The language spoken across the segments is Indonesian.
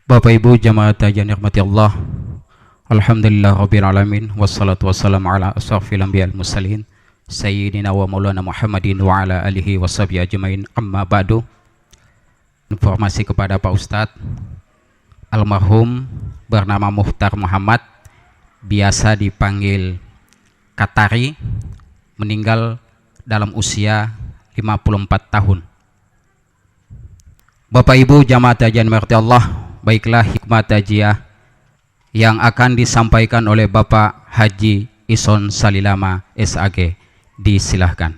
Bapak Ibu jamaah yang dirahmati Allah, Alhamdulillah Rabbil Alamin, wassalatu wassalamu ala asrafil anbiya'il mursalin Sayyidina wa maulana Muhammadin wa ala alihi wa sahbihi ajmain. Amma ba'du. Informasi kepada Pak Ustadz, almarhum bernama Muhtar Muhammad, biasa dipanggil Katari, meninggal dalam usia 54 tahun. Bapak Ibu jamaah yang dirahmati Allah, baiklah hikmah tajiah yang akan disampaikan oleh Bapak Haji Ison Salilama SAG. Disilahkan.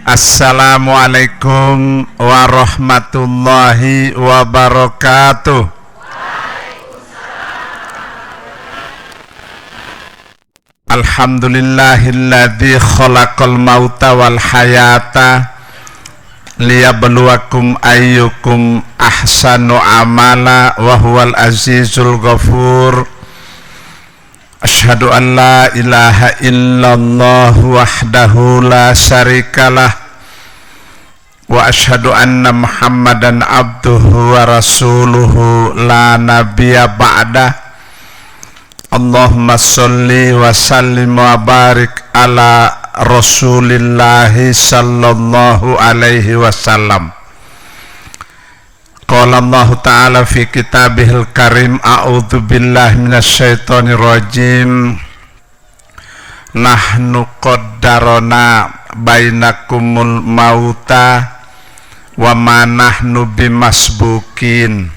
Assalamualaikum warahmatullahi wabarakatuh. Alhamdulillahilladzi khalaqal mauta wal hayata liyabluwakum ayyukum ahsanu amala wa huwal azizul ghafur. Asyhadu an la ilaha illallah wahdahu la syarikalah wa asyhadu anna muhammadan abduhu wa rasuluhu la nabiyya ba'dah. Allahumma sholli wa sallim wa barik ala rasulillahi sallallahu alaihi wasallam. Qala Allah ta'ala fi kitabihil karim, a'udzu billahi minasyaitonir rajim. Nahnu qaddarna bainakumul mauta wa ma nahnu bimasbukin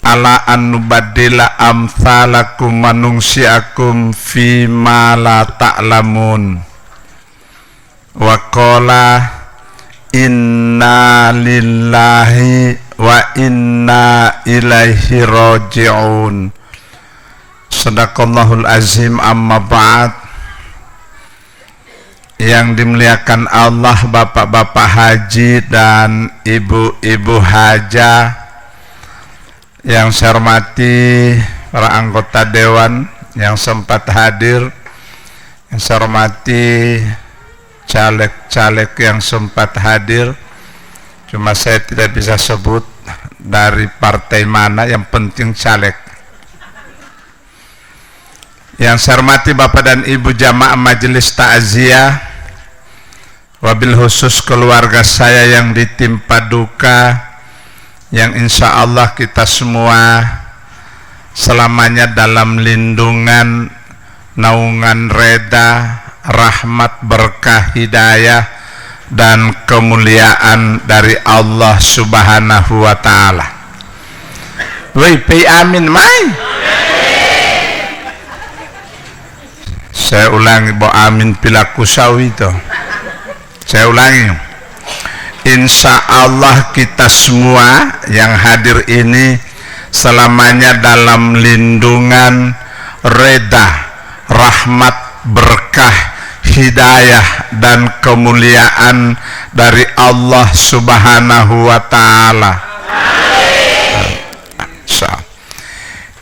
ala an nubaddila amsalakum wa nunsiakum fi ma la ta'lamun. Wa qala inna lillahi wa inna ilaihi raji'un. Sadaqallahul azim. Amma ba'd. Yang dimuliakan Allah, bapak-bapak haji dan ibu-ibu haja yang saya hormati, para anggota dewan yang sempat hadir, yang saya hormati caleg-caleg yang sempat hadir, cuma saya tidak bisa sebut dari partai mana, yang penting caleg. Yang saya hormati bapak dan ibu jamaah majelis takziah, wabil khusus keluarga saya yang ditimpa duka, yang insya Allah kita semua selamanya dalam lindungan, naungan reda, rahmat, berkah, hidayah dan kemuliaan dari Allah subhanahu wa ta'ala. Woi, pay amin mai. Saya ulangi, bo amin pilaku sawi itu. Saya ulangi, insya Allah kita semua yang hadir ini selamanya dalam lindungan, reda, rahmat, berkah, hidayah dan kemuliaan dari Allah subhanahu wa ta'ala.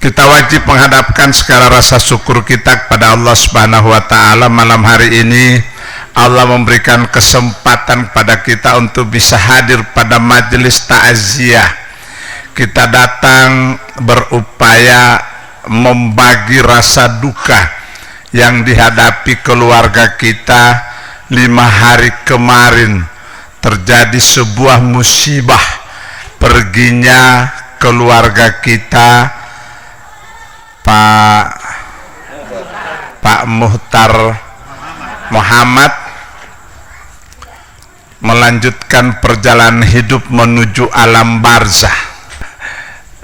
Kita wajib menghadapkan segala rasa syukur kita kepada Allah subhanahu wa ta'ala. Malam hari ini Allah memberikan kesempatan kepada kita untuk bisa hadir pada majelis takziah. Kita datang berupaya membagi rasa duka yang dihadapi keluarga kita. 5 hari kemarin terjadi sebuah musibah, perginya keluarga kita Pak Muhtar Muhammad melanjutkan perjalanan hidup menuju alam barzah.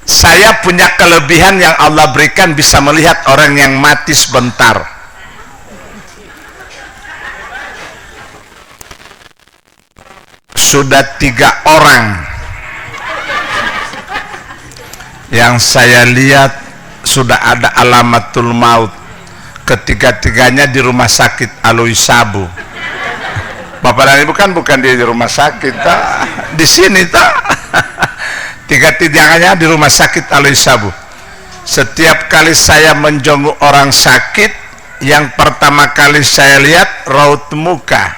Saya punya kelebihan yang Allah berikan, bisa melihat orang yang mati sebentar. Sudah 3 orang yang saya lihat sudah ada alamatul maut. Ketiga-tiganya di rumah sakit Aloi Sabu. Bapak dan Ibu kan bukan di rumah sakit, tak? Di sini, tak? Tiga-tiganya di rumah sakit Aloi Sabu. Setiap kali saya menjenguk orang sakit, yang pertama kali saya lihat raut muka.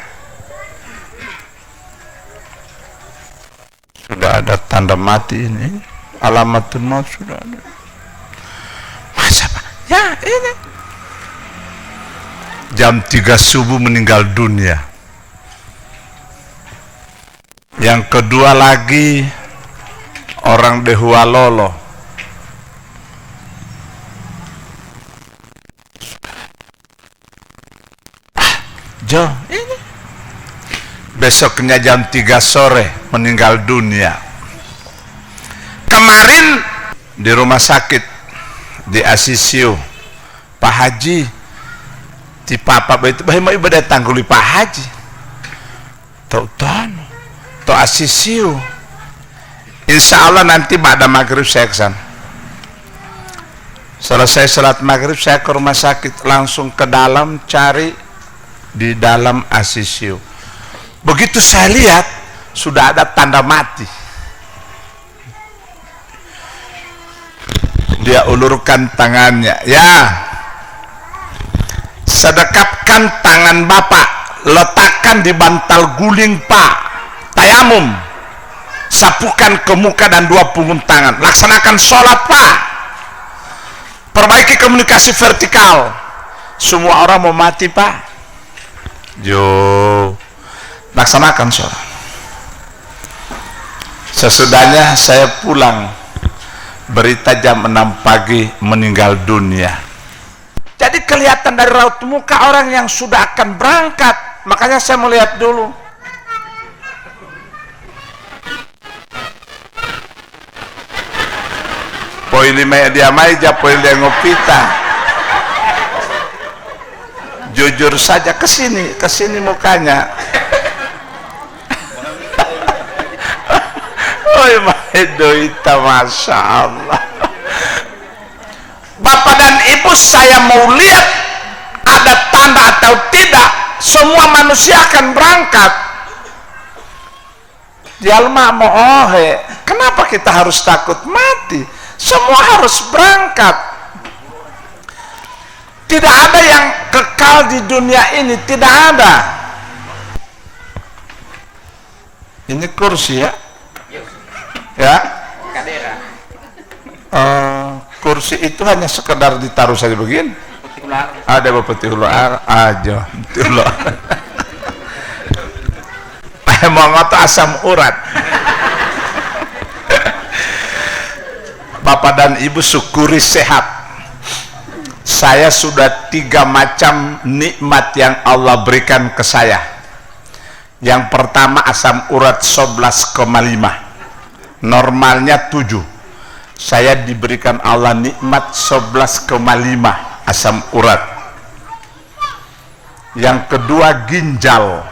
Sudah ada tanda mati ini. alamatul maut sudah ada. Masa Pak? Ya ini jam 3 subuh meninggal dunia. Yang kedua lagi orang Dehualolo. Jo, ini besoknya jam 3 sore meninggal dunia. Kemarin di rumah sakit di Asisio Pak Haji di papa itu bahima ibadah tangguli Pak Haji to Asisio. Insya Allah nanti pada maghrib saya kesana. Selesai salat maghrib saya ke rumah sakit, langsung ke dalam cari di dalam Asisio. Begitu saya lihat sudah ada tanda mati. Dia ulurkan tangannya, ya, sedekapkan tangan Bapak, letakkan di bantal guling Pak, tayamum, sapukan ke muka dan 2 punggung tangan, laksanakan sholat Pak, perbaiki komunikasi vertikal. Semua orang mau mati Pak, jo, laksanakan sholat. Sesudahnya saya pulang, berita jam 6 pagi meninggal dunia. Jadi kelihatan dari raut muka orang yang sudah akan berangkat. Makanya saya mau lihat dulu. Poin 5 dia maja, poin dia ngopita. Jujur saja kesini mukanya. Oi Mahedoita, Masya Allah. Bapak dan Ibu, saya mau lihat ada tanda atau tidak. Semua manusia akan berangkat. Jalma mohe, kenapa kita harus takut mati? Semua harus berangkat. Tidak ada yang kekal di dunia ini, tidak ada. Ini kursi ya. Ya, kursi itu hanya sekedar ditaruh saja begini. Ada peti ular aja, peti ular. Mau ngotot asam urat. Bapak dan Ibu syukuri sehat. Saya sudah 3 macam nikmat yang Allah berikan ke saya. Yang pertama asam urat 11,5. Normalnya 7. Saya diberikan Allah nikmat 11,5 asam urat. Yang kedua ginjal.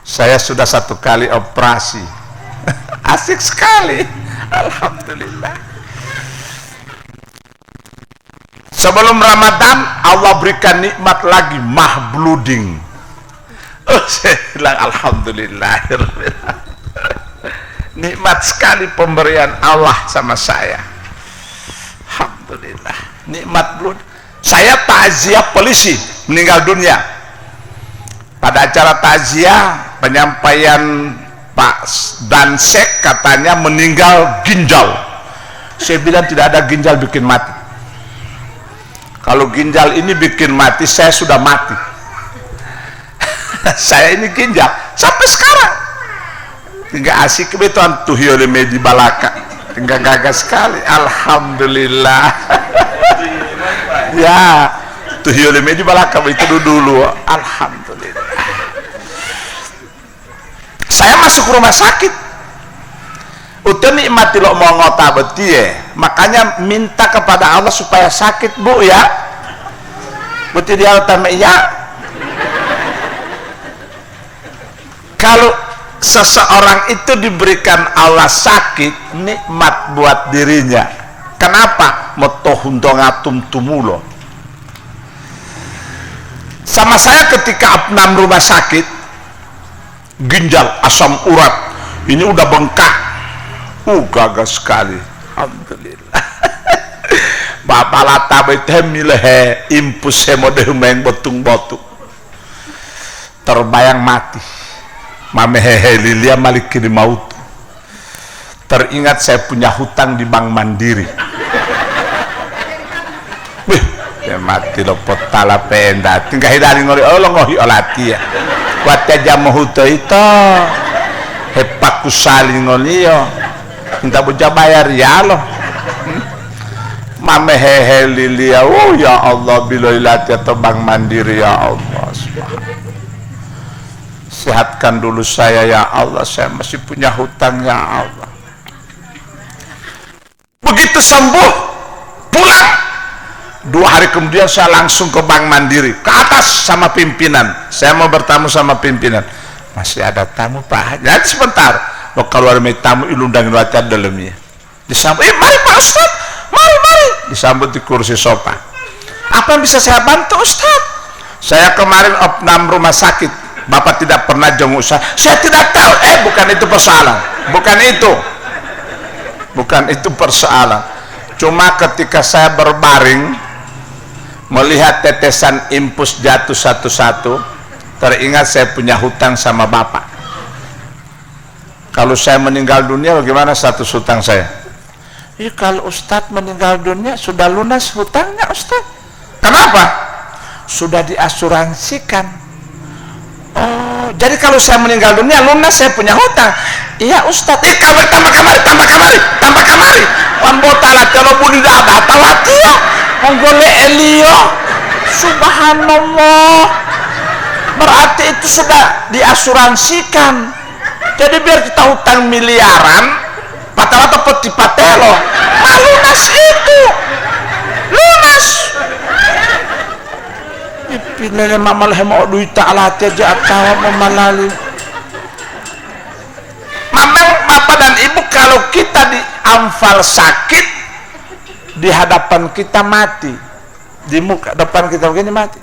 Saya sudah 1 kali operasi. Asik sekali. Alhamdulillah. Sebelum Ramadan Allah berikan nikmat lagi mah blooding. Saya bilang alhamdulillah. Nikmat sekali pemberian Allah sama saya. Alhamdulillah. Nikmat blood. Saya takziah polisi meninggal dunia. Pada acara takziah penyampaian Pak Dansek katanya meninggal ginjal. Saya bilang tidak ada ginjal bikin mati. Kalau ginjal ini bikin mati, saya sudah mati. Saya ini ginjal sampai sekarang. Tinggal asik betuan tuh hioleme di balaka. Tinggal gagah sekali. Alhamdulillah. Ya, tuh hioleme di balaka itu dulu. Alhamdulillah. Saya masuk rumah sakit. Udah nikmati lo mau ngota betie. Makanya minta kepada Allah supaya sakit Bu ya. Betul dia utama ya. Kalau seseorang itu diberikan Allah sakit, nikmat buat dirinya. Kenapa? Motohundongatum tumulo. Sama saya ketika apnam rumah sakit, ginjal, asam urat, ini udah bengkak. Gagah sekali. Alhamdulillah. Bapak lata betemilehe impus hemode main botung-botung. Terbayang mati. Mamehehe lilia malik kini maut. teringat saya punya hutang di Bank Mandiri. Wih, ya mati lo potala penda tinggal hidari ngori Allah ngohi olati ya kuatnya jamu huto itu hepaku saling ngoli yo minta buja bayar ya lo mame hehe lilia ya Allah bila ilati atau Bank Mandiri ya Allah sehatkan dulu saya ya Allah, saya masih punya hutang ya Allah. Begitu sembuh pulang 2 hari kemudian saya langsung ke Bank Mandiri ke atas sama pimpinan, saya mau bertamu sama pimpinan. Masih ada tamu Pak, jadi sebentar lo keluar dari tamu ilundang latihan dalamnya disambut, mari Pak Ustad, mari disambut di kursi sofa. Apa yang bisa saya bantu Ustad? Saya kemarin opnam rumah sakit, Bapak tidak pernah jenguk saya tidak tahu. Bukan itu persoalan, bukan itu persoalan. Cuma ketika saya berbaring melihat tetesan impus jatuh satu-satu, teringat saya punya hutang sama Bapak. Kalau saya meninggal dunia bagaimana status hutang saya? Kalau Ustadz meninggal dunia sudah lunas hutangnya Ustadz. Kenapa? Sudah diasuransikan. Oh, jadi kalau saya meninggal dunia lunas saya punya hutang. Iya Ustadz. Tambah kamari. Wambotala kalau budi dada tawatia. Menggole Elio. Subhanallah. Berarti itu sudah diasuransikan. Jadi biar kita hutang miliaran, patah-patah peti patelo, lunas itu, lunas. Ipinnya mamal hemo duit alat aja atau memalali. Mamang, bapak dan ibu, kalau kita di anfal sakit, di hadapan kita mati, di muka depan kita begini mati.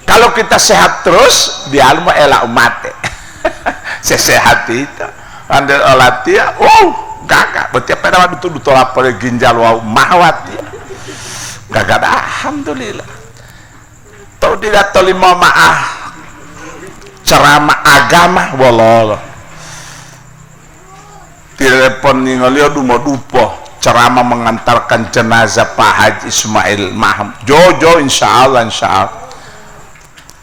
Kalau kita sehat terus, di alma elak mati. Sesehat itu andel olatia gagak berarti apa nama itu ditolak pada ginjal wow mahwat ya gagak alhamdulillah tau tidak tolima maah ceramah agama bolol telepon ningalio dumo dupo ceramah mengantarkan jenazah Pak Haji Ismail Maham Jojo insyaallah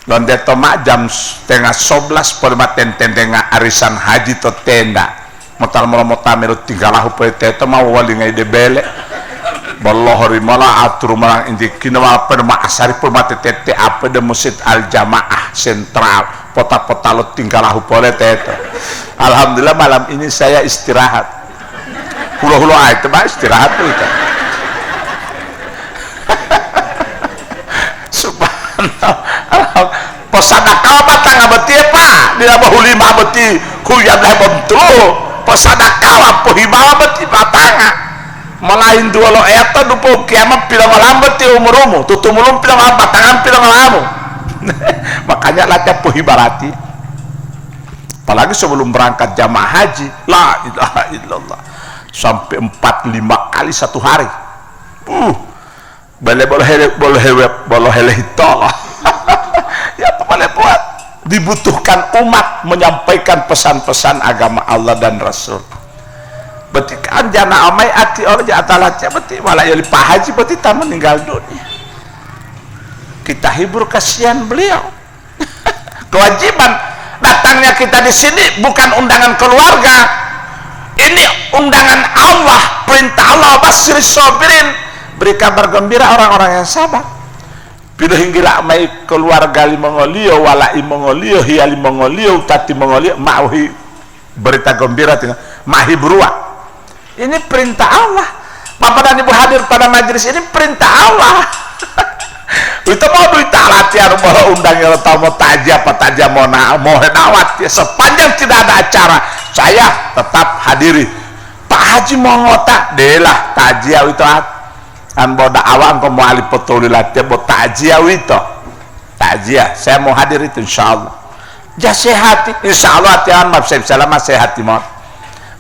londe tomak jam 10:30 permaten tendenga arisan haji to tenda motal molo tamero tinggalahu pete to mau wali ngai de bele ballohori mala atur marang indi kinama perma asari permate tete apa de masjid al jamaah sentral pota-pota lo tinggalahu pole tete. Alhamdulillah malam ini saya istirahat hulu-hulu itu Pak istirahat tuh itu. Subhanallah. Posadakah batang abeti Pak di abah lima abeti kuyan dah bentuk posadakah apa hibawa abeti batanga malain dua lo eta dupo kiamat pilang alambeti umurumu tutumulum pilang batangan pilang alamu. Makanya latih pohibarati apalagi sebelum berangkat jamaah haji la ilaha illallah sampai 4-5 kali satu hari boleh tolong ya boleh buat dibutuhkan umat menyampaikan pesan-pesan agama Allah dan Rasul. Berarti kan jana amai ati orang jatalatnya berarti malah ya Pak Haji berarti tak meninggal dunia. Kita hibur kasihan beliau. Kewajiban datangnya kita di sini bukan undangan keluarga. Ini undangan Allah, perintah Allah basyir sabirin, beri kabar gembira orang-orang yang sabar. Bila hinggila mai keluarga li Mongolio walai Mongolio hiali Mongolio tati Mongolio mauhi berita gembira tinggal mahi berua. Ini perintah Allah. Bapak dan Ibu hadir pada majelis ini perintah Allah. Itu mau duit latihan mau undang yang tahu mau tajam apa tajam mau henawat ya sepanjang tidak ada acara saya tetap hadiri. Pak Haji mau ngotak delah tajia itu an boda awang ko mau alip potoli latihan bo tajia itu tajia saya mau hadir itu insyaallah jah sehat insyaallah tian maaf saya selama sehat mau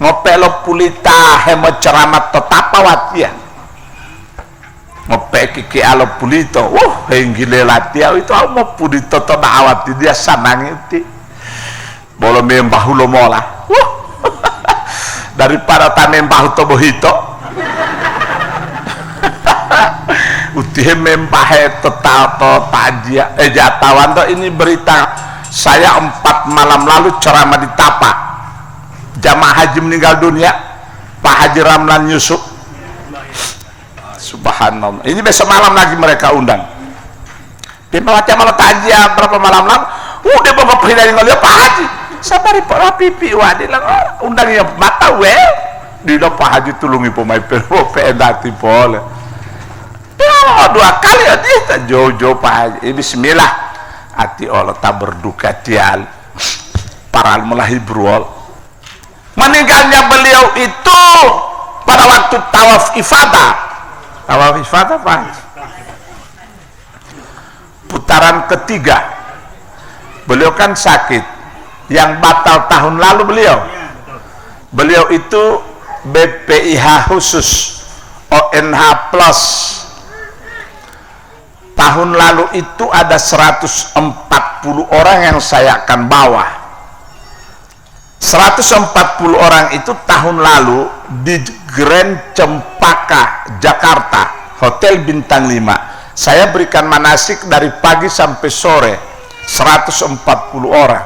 ngopelo pulita hemo ceramat tetap awatian ngope kiki alo pulito henggile latihan itu mau pulito to awati dia sanang itu boleh membahulo mola daripada tanem bahu tobo hito utih mempahe tetato tajia jatawan to. Ini berita saya 4 malam lalu ceramah di Tapa, jamaah haji meninggal dunia, Pak Haji Ramlan Yusuf, subhanallah. Ini besok malam lagi mereka undang. Dia baca malam tajia berapa malam lalu, dia bawa perhidayah ngeliat Pak Haji sabari Pak pipi wadi lang undang yang mata well di Pak Haji tulungi pemain perwo pedati boleh ya 2 kali dia jojo Pak Haji. Bismillah hati Allah tak berduka tial para mulahi berwal. Meninggalnya beliau itu pada waktu tawaf ifadah. Tawaf ifadah Pak, putaran ketiga. Beliau kan sakit, yang batal tahun lalu beliau itu BPIH khusus ONH plus. Tahun lalu itu ada 140 orang yang saya akan bawa. 140 orang itu tahun lalu di Grand Cempaka Jakarta, Hotel Bintang 5. Saya berikan manasik dari pagi sampai sore, 140 orang.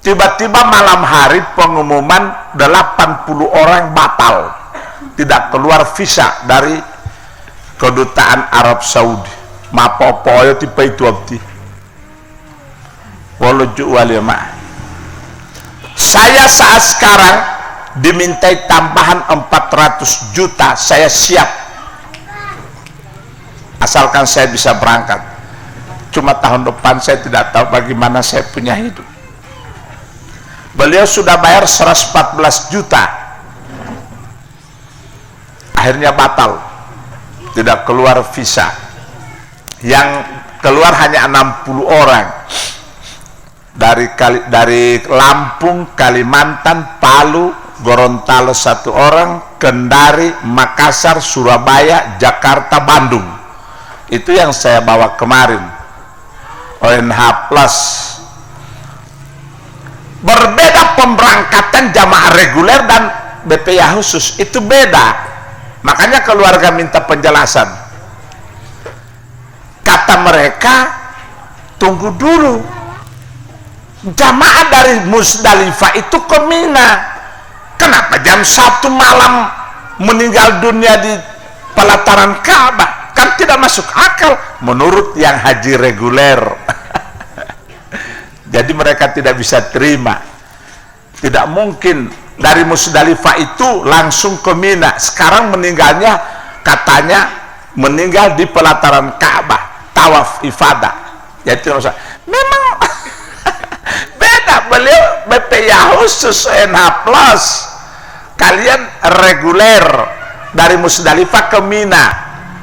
Tiba-tiba malam hari pengumuman 80 orang batal, tidak keluar visa dari kedutaan Arab Saudi. Mapopo ayo tipe itu abdi waluju walima. Saya saat sekarang dimintai tambahan 400 juta, saya siap asalkan saya bisa berangkat. Cuma tahun depan saya tidak tahu bagaimana saya punya hidup. Beliau sudah bayar 114 juta, akhirnya batal, tidak keluar visa. Yang keluar hanya 60 orang dari Lampung, Kalimantan, Palu, Gorontalo 1 orang, Kendari, Makassar, Surabaya, Jakarta, Bandung. Itu yang saya bawa kemarin ONH plus. Berbeda pemberangkatan jamaah reguler dan BPIH khusus, itu beda. Makanya keluarga minta penjelasan. Kata mereka, tunggu dulu, jamaah dari Musdalifah itu ke Mina, kenapa jam 1 malam meninggal dunia di pelataran Ka'bah? Kan tidak masuk akal menurut yang haji reguler. Jadi mereka tidak bisa terima. Tidak mungkin dari Musdalifah itu langsung ke Mina. Sekarang meninggalnya katanya meninggal di pelataran Ka'bah, tawaf ifadah. Jadi memang beda. Beliau BPIH khusus ONH plus, kalian reguler dari Musdalifah ke Mina,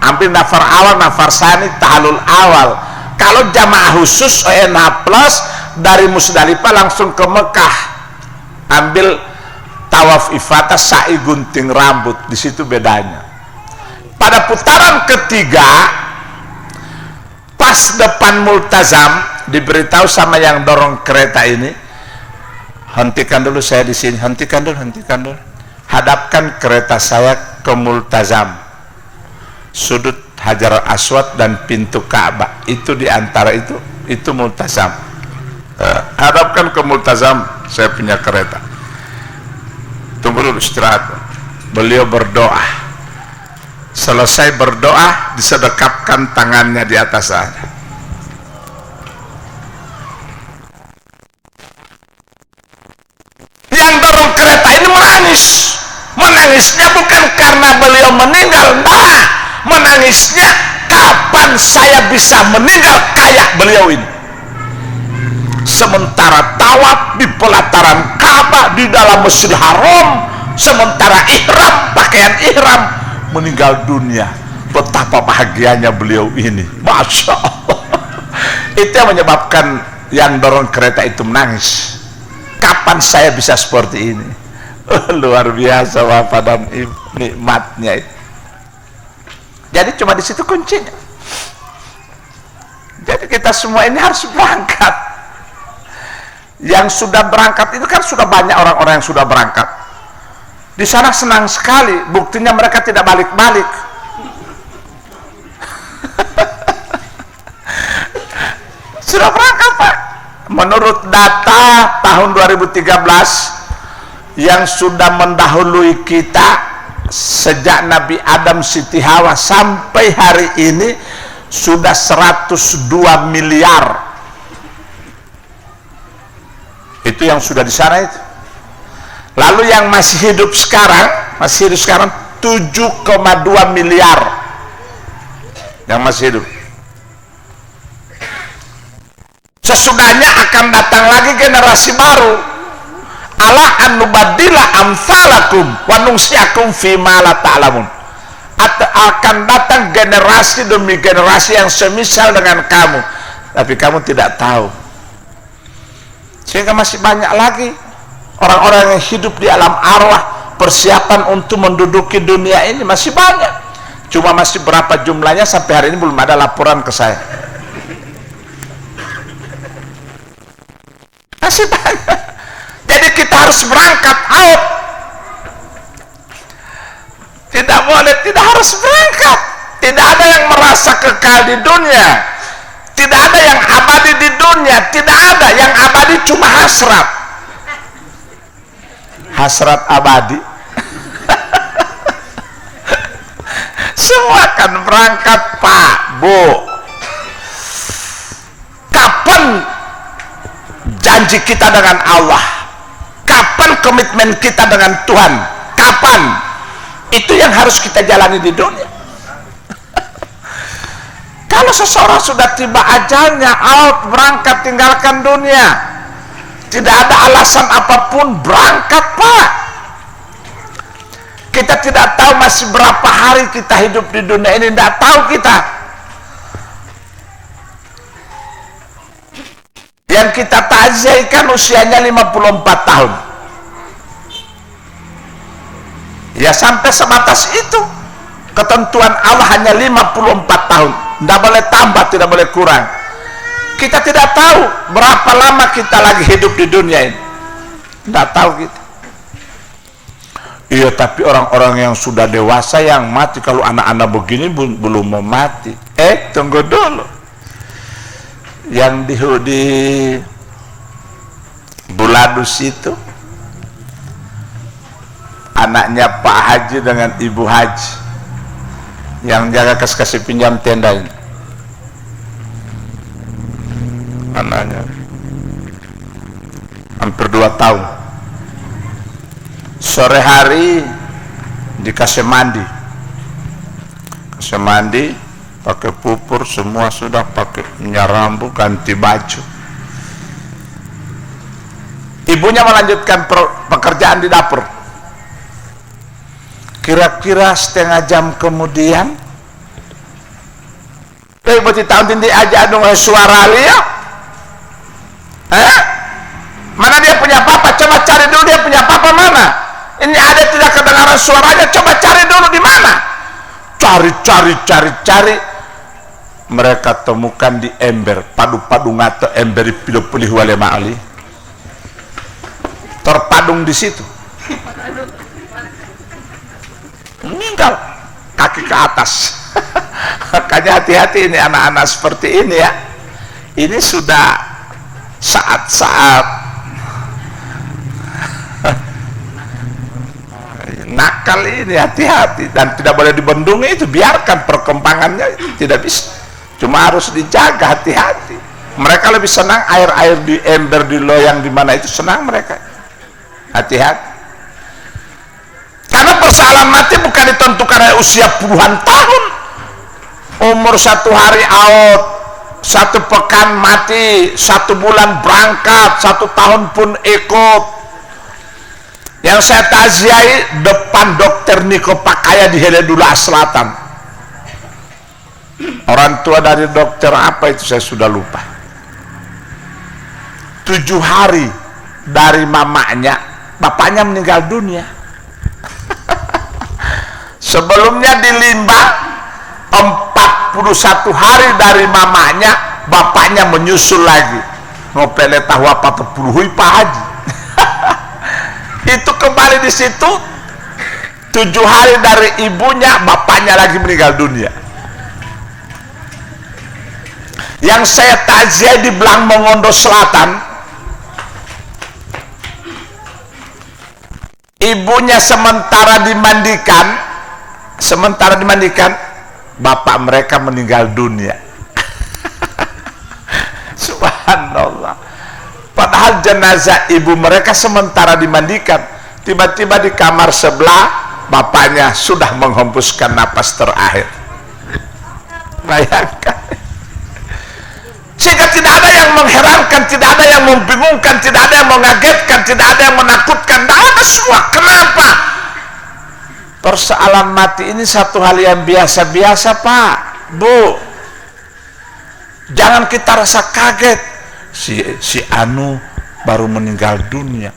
ambil nafar awal, nafar sani, tahalul awal. Kalau jamaah khusus ONH plus dari Musdalifah langsung ke Mekah, ambil tawaf ifadah, sa'i gunting rambut. Di situ bedanya. Pada putaran ketiga, pas depan multazam, diberitahu sama yang dorong kereta ini, hentikan dulu saya di sini, hentikan dulu. Hadapkan kereta saya ke multazam, sudut Hajar Aswad dan pintu Ka'bah. Itu diantara itu multazam. Hadapkan ke multazam, saya punya kereta. Tunggu dulu, istirahat. Beliau berdoa. Selesai berdoa, disedekapkan tangannya di atas saya. Yang dorong kereta ini menangis. Menangisnya bukan karena beliau meninggal, nah, menangisnya kapan saya bisa meninggal kayak beliau ini. Sementara tawaf di pelataran Ka'bah, di dalam Masjidil Haram, sementara ihram, pakaian ihram, meninggal dunia. Betapa bahagianya beliau ini, Masya Allah. Itu yang menyebabkan yang dorong kereta itu menangis. Kapan saya bisa seperti ini? Luar biasa Bapak dan nikmatnya itu. Jadi cuma di situ kuncinya. Jadi kita semua ini harus berangkat. Yang sudah berangkat itu kan sudah banyak orang-orang yang sudah berangkat. Di sana senang sekali, buktinya mereka tidak balik-balik. Sudah berangkat Pak. Menurut data tahun 2013 yang sudah mendahului kita sejak Nabi Adam Siti Hawa sampai hari ini sudah 102 miliar. Itu yang sudah di sana itu. Lalu yang masih hidup sekarang 7,2 miliar yang masih hidup. Sesudahnya akan datang lagi generasi baru. Ala anubadila amsalakum wa nungsiakum fima la ta'lamun. Akan datang generasi demi generasi yang semisal dengan kamu, tapi kamu tidak tahu. Sehingga masih banyak lagi orang-orang yang hidup di alam arwah, persiapan untuk menduduki dunia ini masih banyak. Cuma masih berapa jumlahnya sampai hari ini belum ada laporan ke saya. Masih banyak. Jadi kita harus berangkat out. Tidak boleh, tidak harus berangkat. Tidak ada yang merasa kekal di dunia. Tidak ada yang abadi di dunia. Tidak ada yang abadi, cuma hasrat. Hasrat abadi. Semua akan berangkat Pak, Bu. Kapan janji kita dengan Allah? Kapan komitmen kita dengan Tuhan? Kapan? Itu yang harus kita jalani di dunia. Kalau seseorang sudah tiba ajalnya, out, berangkat, tinggalkan dunia, tidak ada alasan apapun, berangkat Pak. Kita tidak tahu masih berapa hari kita hidup di dunia ini, tidak tahu kita. Yang kita takziahkan usianya 54 tahun. Ya sampai sebatas itu. Ketentuan Allah hanya 54 tahun. Tidak boleh tambah, tidak boleh kurang. Kita tidak tahu berapa lama kita lagi hidup di dunia ini. Tidak tahu kita. Iya, tapi orang-orang yang sudah dewasa yang mati, kalau anak-anak begini belum mau mati. Tunggu dulu. Yang di Buladus itu, anaknya Pak Haji dengan Ibu Haji yang jaga kasih pinjam tenda ini, anaknya hampir 2 tahun. Sore hari dikasih mandi, pakai pupur, semua sudah pakai minyak rambut, ganti baju. Ibunya melanjutkan pekerjaan di dapur. Kira-kira setengah jam kemudian, ibu tahun tinggi aja dong suara lihat. Mana dia punya papa? Coba cari dulu dia punya papa mana. Ini ada tidak kedengaran suaranya, coba cari dulu di mana. Cari. Mereka temukan di ember, padu-padu ngato ember pilih wale ma'ali. Terpadung di situ. Meninggal kaki ke atas. Makanya hati-hati ini anak-anak seperti ini ya. Ini sudah saat-saat nakal ini, hati-hati, dan tidak boleh dibendung itu, biarkan perkembangannya, tidak bisa, cuma harus dijaga, hati-hati. Mereka lebih senang air-air di ember, di loyang, di mana itu senang mereka, hati-hati. Karena persoalan mati bukan ditentukan dari usia puluhan tahun. Umur 1 hari out, 1 pekan mati, 1 bulan berangkat, 1 tahun pun ikut. Yang saya takziahi depan dokter Niko Pakaya di Heledula Selatan. Orang tua dari dokter apa itu saya sudah lupa. 7 hari dari mamanya, bapaknya meninggal dunia. Sebelumnya di Limbang, 41 hari dari mamanya, bapaknya menyusul lagi. Ngopele tahu apa 10 Pak Haji. Itu kembali di situ 7 hari dari ibunya, bapaknya lagi meninggal dunia. Yang saya takziah di Belang Mongondo Selatan, ibunya sementara dimandikan, bapak mereka meninggal dunia. Subhanallah. Padahal jenazah ibu mereka sementara dimandikan, tiba-tiba di kamar sebelah bapaknya sudah menghembuskan napas terakhir. Bayangkan. Sehingga tidak ada yang mengherankan, tidak ada yang membingungkan, tidak ada yang mengagetkan, tidak ada yang menakutkan, tidak ada semua. Kenapa? Persoalan mati ini satu hal yang biasa-biasa, Pak, Bu. Jangan kita rasa kaget. Si Anu baru meninggal dunia.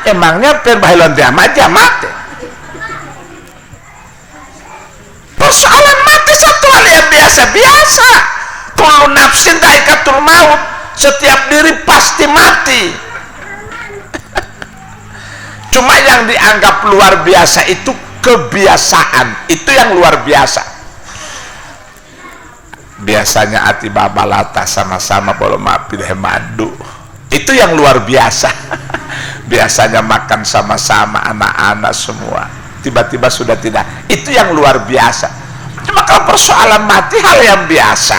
Emangnya perbahilan dia aja mati. Persoalan mati satu hal yang biasa-biasa. Kullu nafsin dha'iqatul maut. Setiap diri pasti mati. Cuma yang dianggap luar biasa itu kebiasaan. Itu yang luar biasa. Biasanya ati babalata sama-sama boleh mapi deh madu. Itu yang luar biasa. Biasanya makan sama-sama anak-anak semua, tiba-tiba sudah tidak. Itu yang luar biasa. Cuma kalau persoalan mati hal yang biasa,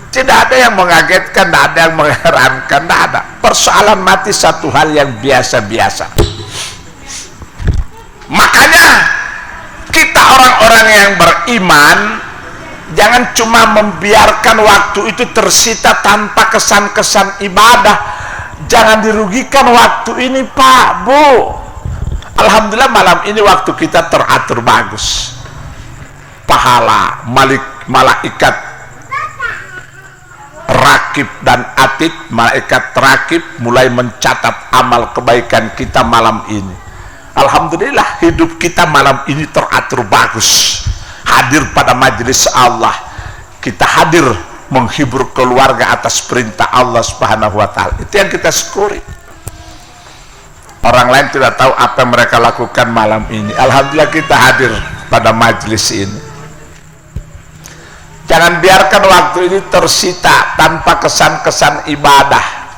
tidak ada yang mengagetkan, tidak ada yang mengherankan, tidak ada. Persoalan mati satu hal yang biasa-biasa. Makanya kita orang-orang yang beriman jangan cuma membiarkan waktu itu tersita tanpa kesan-kesan ibadah. Jangan dirugikan waktu ini, Pak, Bu. Alhamdulillah malam ini waktu kita teratur bagus. Pahala malaikat rakib dan atid, malaikat rakib mulai mencatat amal kebaikan kita malam ini. Alhamdulillah hidup kita malam ini teratur bagus. Hadir pada majelis Allah, kita hadir menghibur keluarga atas perintah Allah Subhanahu wa Ta'ala. Itu yang kita syukuri. Orang lain tidak tahu apa yang mereka lakukan malam ini. Alhamdulillah kita hadir pada majelis ini. Jangan biarkan waktu ini tersita tanpa kesan-kesan ibadah,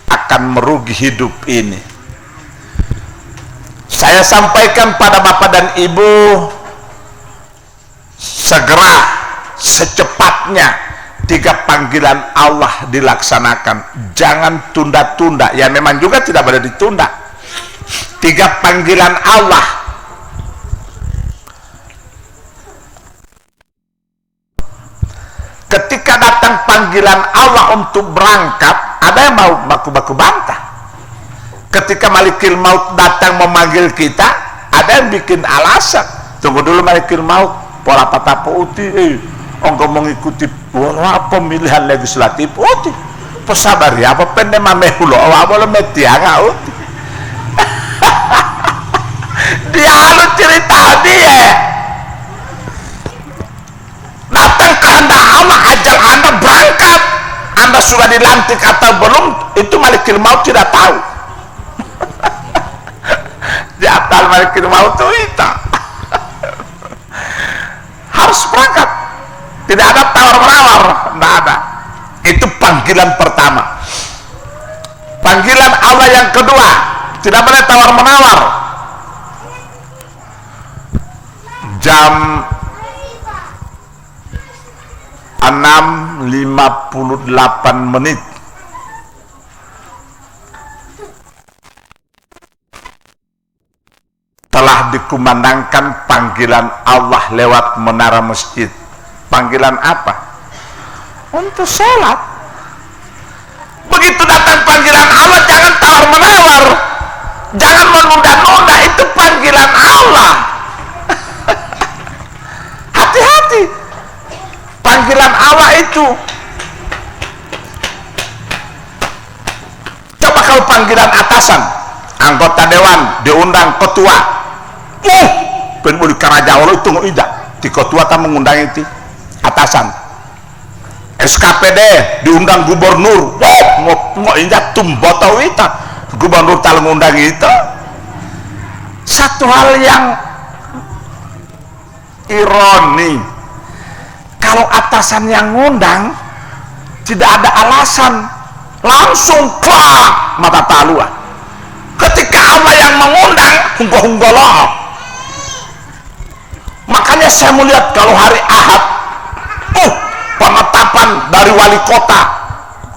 akan merugi hidup ini. Saya sampaikan pada Bapak dan Ibu, segera secepatnya 3 panggilan Allah dilaksanakan. Jangan tunda-tunda. Ya memang juga tidak boleh ditunda. 3 panggilan Allah. Ketika datang panggilan Allah untuk berangkat, ada yang mau baku-baku bantah. Ketika Malikil Maut datang memanggil kita, ada yang bikin alasan. Tunggu dulu Malikil Maut, pola patah putih, ongko mengikuti pemilihan legislatif uti pesabar ya apa pendek mamehulo awal metiang uti. Dia harus cerita dia datang kehendak Allah, ajal Anda berangkat, Anda sudah dilantik atau belum, itu Malikil Maut tidak tahu. Di atas Malikil Maut itu harus berangkat. Tidak ada tawar-menawar, tidak ada. Itu panggilan pertama. Panggilan Allah yang kedua, tidak boleh tawar-menawar. Jam 6.58 telah dikumandangkan panggilan Allah lewat menara masjid. Panggilan apa? Untuk sholat. Begitu datang panggilan Allah, jangan tawar-menawar, jangan menunda-nunda. Itu panggilan Allah. Hati-hati. Panggilan Allah itu. Coba kalau panggilan atasan, anggota dewan diundang ketua, pengen di Karajawalo itu tidak di ketua tak mengundang itu atasan. SKPD diundang gubernur, mau injak tumboto itu gubernur tal ngundang itu. Satu hal yang ironi, kalau atasan yang ngundang tidak ada alasan, langsung klak mata talua. Ketika Allah yang mengundang, hunggah-hunggah. Makanya saya melihat kalau hari Ahad, penetapan dari wali kota,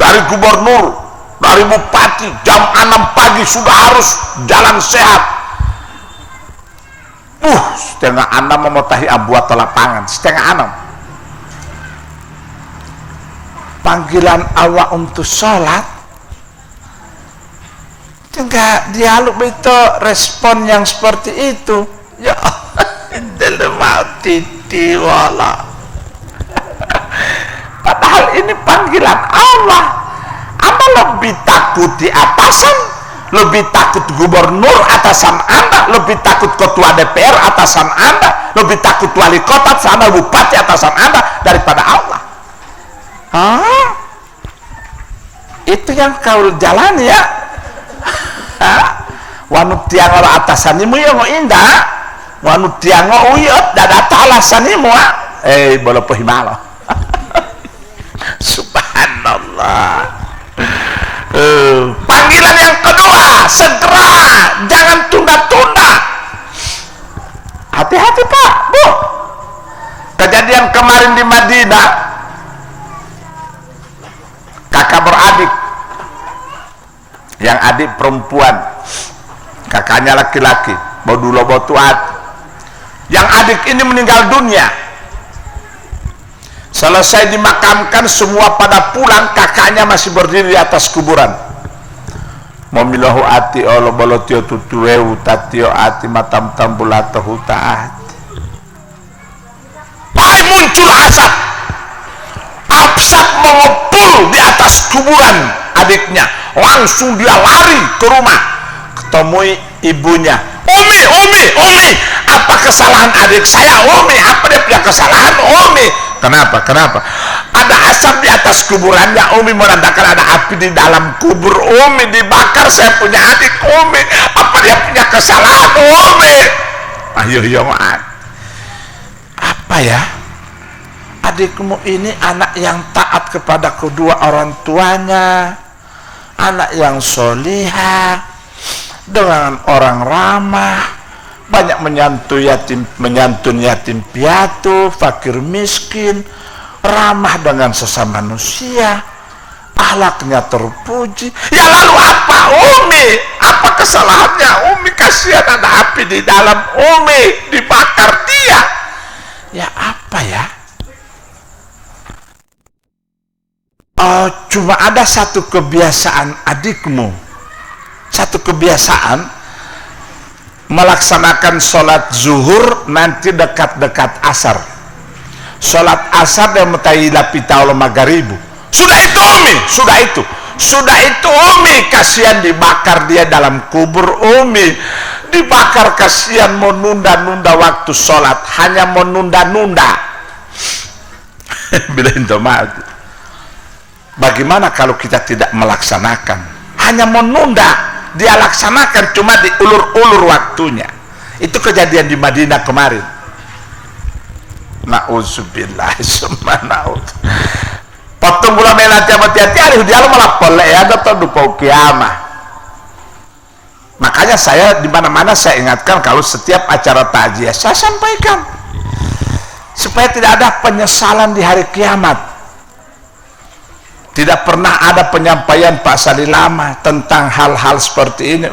dari gubernur, dari bupati, jam 6 pagi sudah harus jalan sehat. Setengah 6 memotahi abuat lapangan, setengah 6. Panggilan Allah untuk sholat, enggak dialog itu respon yang seperti itu. Ya Allah, titi wala. Padahal ini panggilan Allah. Anda lebih takut di atasan, lebih takut gubernur atasan Anda, lebih takut ketua DPR atasan Anda, lebih takut wali kota sama bupati atasan Anda daripada Allah. Itu yang kau jalani ya. Wanut tiang ora atasanimu yang indah, wanut tiang uyut dada talasanimu boleh pohimalo. Subhanallah. Panggilan yang kedua, segera, jangan tunda-tunda. Hati-hati Pak, Bu. Kejadian kemarin di Madinah, kakak beradik, yang adik perempuan, kakaknya laki-laki, bodulo botuat. Yang adik ini meninggal dunia. Selesai dimakamkan, semua pada pulang, kakaknya masih berdiri di atas kuburan. Mamilahu ati Allah balotio tutuweu tatio ati matam tambulatahu ta'ati. Pai muncul asap. Asap mengepul di atas kuburan adiknya. Langsung dia lari ke rumah, ketemui ibunya. Umi, apa kesalahan adik saya? Umi, apa dia punya kesalahan? Umi, kenapa? Ada asap di atas kuburannya. Umi menandakan ada api di dalam kubur. Umi dibakar saya punya adik. Umi, apa dia punya kesalahan? Umi, ayo apa ya? Adikmu ini anak yang taat kepada kedua orang tuanya, anak yang solihah, dengan orang ramah, banyak menyantun yatim piatu, fakir miskin, ramah dengan sesama manusia, akhlaknya terpuji. Ya lalu apa Umi? Apa kesalahannya Umi? Kasihan ada api di dalam Umi, dibakar dia. Ya apa ya? Cuma ada satu kebiasaan adikmu, satu kebiasaan melaksanakan sholat zuhur nanti dekat-dekat asar, sholat asar dan metai lapita oleh magharibu. Sudah itu Umi, sudah itu Umi, kasihan dibakar dia dalam kubur. Umi dibakar, kasihan, menunda-nunda waktu sholat, hanya menunda-nunda. Bila itu mati. Bagaimana kalau kita tidak melaksanakan? Hanya menunda, dia laksanakan cuma diulur-ulur waktunya. Itu kejadian di Madinah kemarin. Na'udzubillah, subhanallah. Potong bulan melati hati-hati hari dia malah polek ya, atau dupa kiamah. Makanya saya di mana-mana saya ingatkan, kalau setiap acara takziah saya sampaikan supaya tidak ada penyesalan di hari kiamat. Tidak pernah ada penyampaian Pak Salilama tentang hal-hal seperti ini.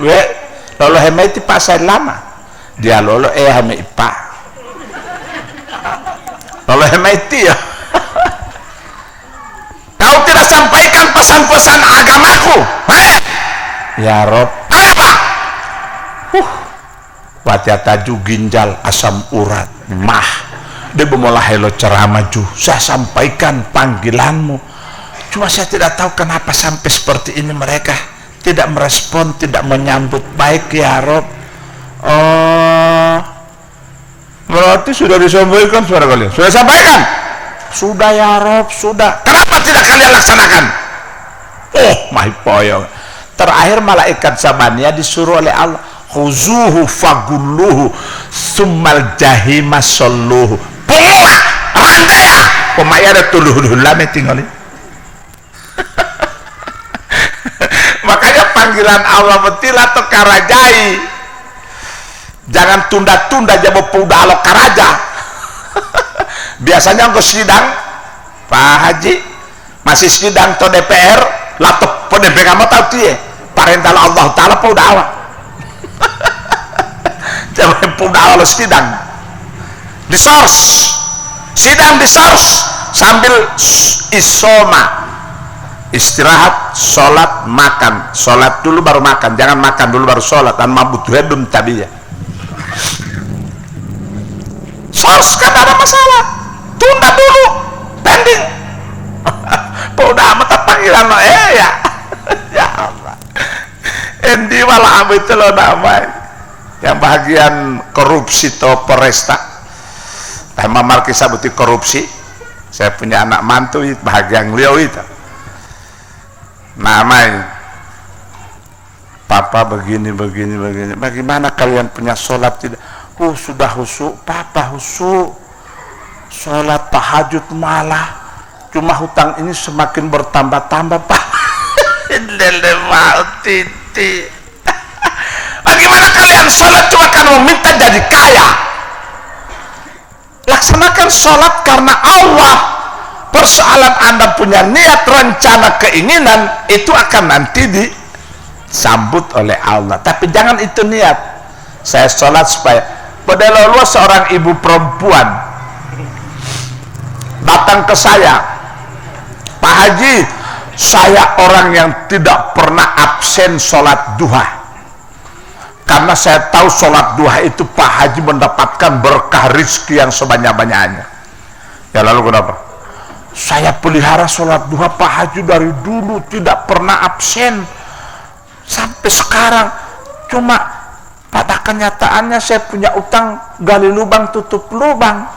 Lolo hemeti Pak Salilama, dia lolo heme Pak. Lolo hemeti ya. Kau tidak sampaikan pesan-pesan agamaku. Ya Rob, apa? Watiata ju ginjal asam urat mah. Dia bemolah helo ceramah ju. Saya sampaikan panggilanmu. Cuma saya tidak tahu kenapa sampai seperti ini mereka tidak merespon, tidak menyambut baik ya Rob. Berarti sudah disampaikan suara kalian. Sudah sampaikan? Sudah ya Rob, sudah. Kenapa tidak kalian laksanakan? Mahi poyong. Terakhir malaikat zamaniyah disuruh oleh Allah, khuzuhu fagulluhu summal jahima salluhu. Pemua rantai ya pemaya ada tuluh lame tinggal. Makanya panggilan Allah betil atau karajai, jangan tunda-tunda jabo udah alo karaja. Biasanya engkau sidang Pak Haji masih sidang to DPR laptop po DPR kamu tahu tuh ya parental Allah Ta'ala po udah awak. Jangan po udah awak sidang di source, sidang di source sambil isoma, istirahat, sholat, makan, sholat dulu baru makan, jangan makan dulu baru sholat, dan mabut hedum tabiya. Source kan ada masalah, tunda dulu, pending. Udah amat panggilan lo, ya, ya Allah. Endi malah ambil itu lo namanya, yang bagian korupsi to Poresta, tema markisa buti korupsi. Saya punya anak mantu itu bagian beliau itu. Namanya papa begini, bagaimana kalian punya sholat tidak? Sudah husuk, papa husuk, sholat tahajud malah, cuma hutang ini semakin bertambah-tambah pak. Titi. Bagaimana kalian sholat cuma karena meminta jadi kaya? Laksanakan sholat karena Allah. Persoalan Anda punya niat, rencana, keinginan, itu akan nanti disambut oleh Allah. Tapi jangan itu niat. Saya sholat supaya, padahal Allah seorang ibu perempuan datang ke saya, Pak Haji, saya orang yang tidak pernah absen sholat duha, karena saya tahu sholat duha itu Pak Haji mendapatkan berkah rizki yang sebanyak-banyaknya. Ya lalu kenapa? Saya pelihara sholat duha Pak Haji dari dulu tidak pernah absen sampai sekarang. Cuma pada kenyataannya saya punya utang, gali lubang tutup lubang.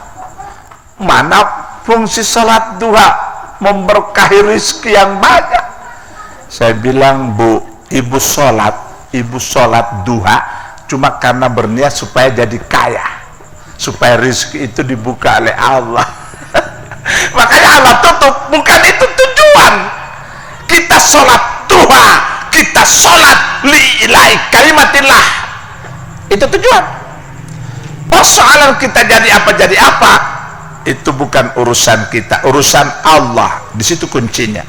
Mana fungsi sholat duha memberkahi rizki yang banyak? Saya bilang, Bu, ibu sholat duha cuma karena berniat supaya jadi kaya, supaya rizki itu dibuka oleh Allah. Makanya Allah tutup, bukan itu tujuan. Kita sholat duha, kita sholat lillahi kalimatillah, itu tujuan. Persoalan kita jadi apa, itu bukan urusan kita, urusan Allah. Di situ kuncinya.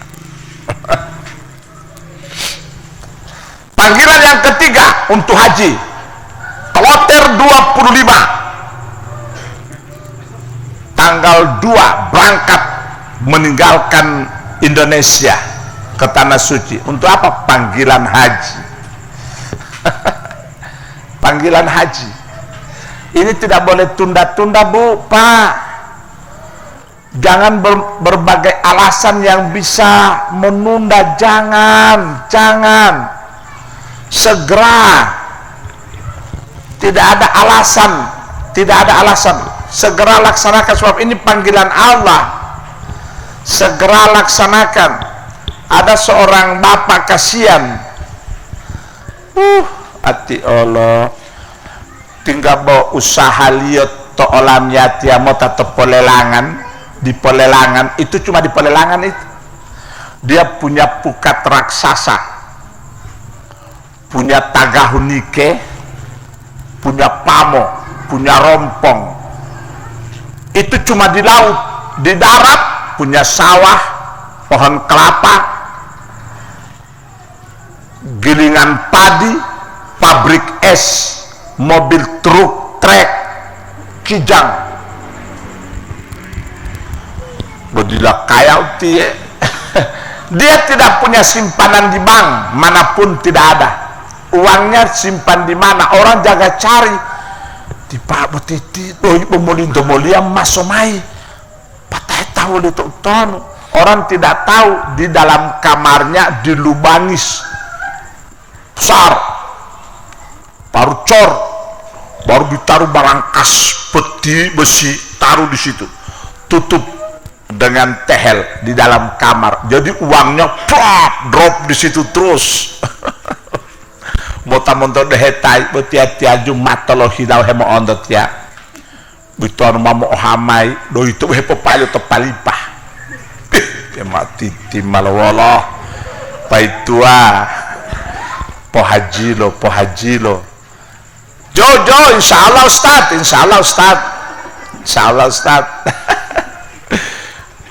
Panggilan yang ketiga untuk haji, kloter 25, tanggal 2 berangkat meninggalkan Indonesia ke tanah suci. Untuk apa? Panggilan haji. Panggilan haji ini tidak boleh tunda-tunda, Bu, Pak. Jangan berbagai alasan yang bisa menunda. Jangan segera. Tidak ada alasan, segera laksanakan, sebab ini panggilan Allah. Segera laksanakan. Ada seorang bapak kasihan, hati Allah, tinggal bawa usaha liot to olam yatia mota to polelangan. Di polelangan itu, cuma di polelangan itu dia punya pukat raksasa, punya tagahunike, punya pamo, punya rompong. Itu cuma di laut. Di darat punya sawah, pohon kelapa, gilingan padi, pabrik es, mobil truk, trek, kijang. Bodilah kaya dia. Dia tidak punya simpanan di bank, manapun tidak ada. Uangnya simpan di mana? Orang jaga cari. Di Pak Betiti, pemulia masomai. Patah tahu itu ton. Orang tidak tahu di dalam kamarnya dilubangis besar, baru cor, baru ditaruh barang kas peti besi, taruh di situ, tutup dengan tehel di dalam kamar. Jadi uangnya plak drop di situ terus. bota monto dehetai betia-tia jumat tolo hilau hemo ondot ya biton mamo hamai do itu he pepayo tepalipah ya mati timalawala paitua po hajilo Jojo insyaallah Ustaz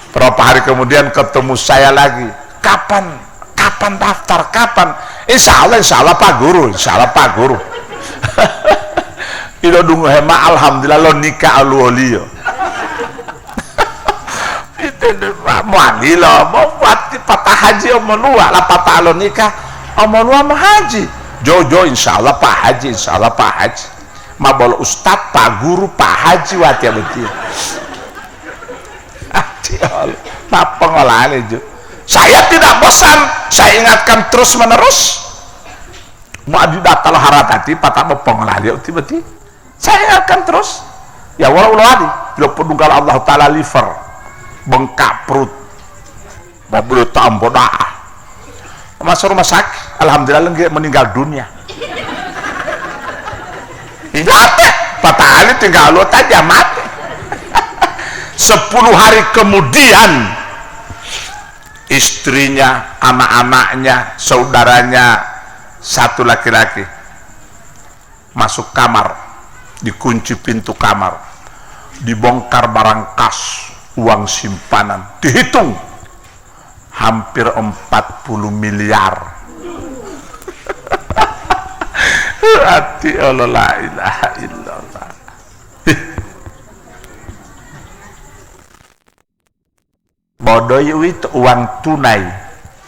berapa hari kemudian ketemu saya lagi, kapan daftar, kapan? Insyaallah Pak Guru ilo dungu hema alhamdulillah lo nikah aluolio itu mandi lo mau patah haji omonua lah patah lo nikah omonua mah haji Jojo insyaallah Pak Haji mabol Ustad Pak Guru Pak Haji watia betul apa pengolahan itu saya tidak bosan, saya ingatkan terus menerus mau didata lo haratati patah mau pengolahan dia tiba-tiba saya ingatkan terus ya walau adi bila penunggal Allah Ta'ala liver bengkak perut mobil tambo masuk rumah sakit alhamdulillah meninggal dunia patah ali tinggal lo aja mati 10 hari kemudian istrinya, anak-anaknya, saudaranya satu laki-laki masuk kamar, dikunci pintu kamar, dibongkar barang kas, uang simpanan, dihitung hampir 40 miliar. Hati Allah, la ilaha illallah. Bodoh itu uang tunai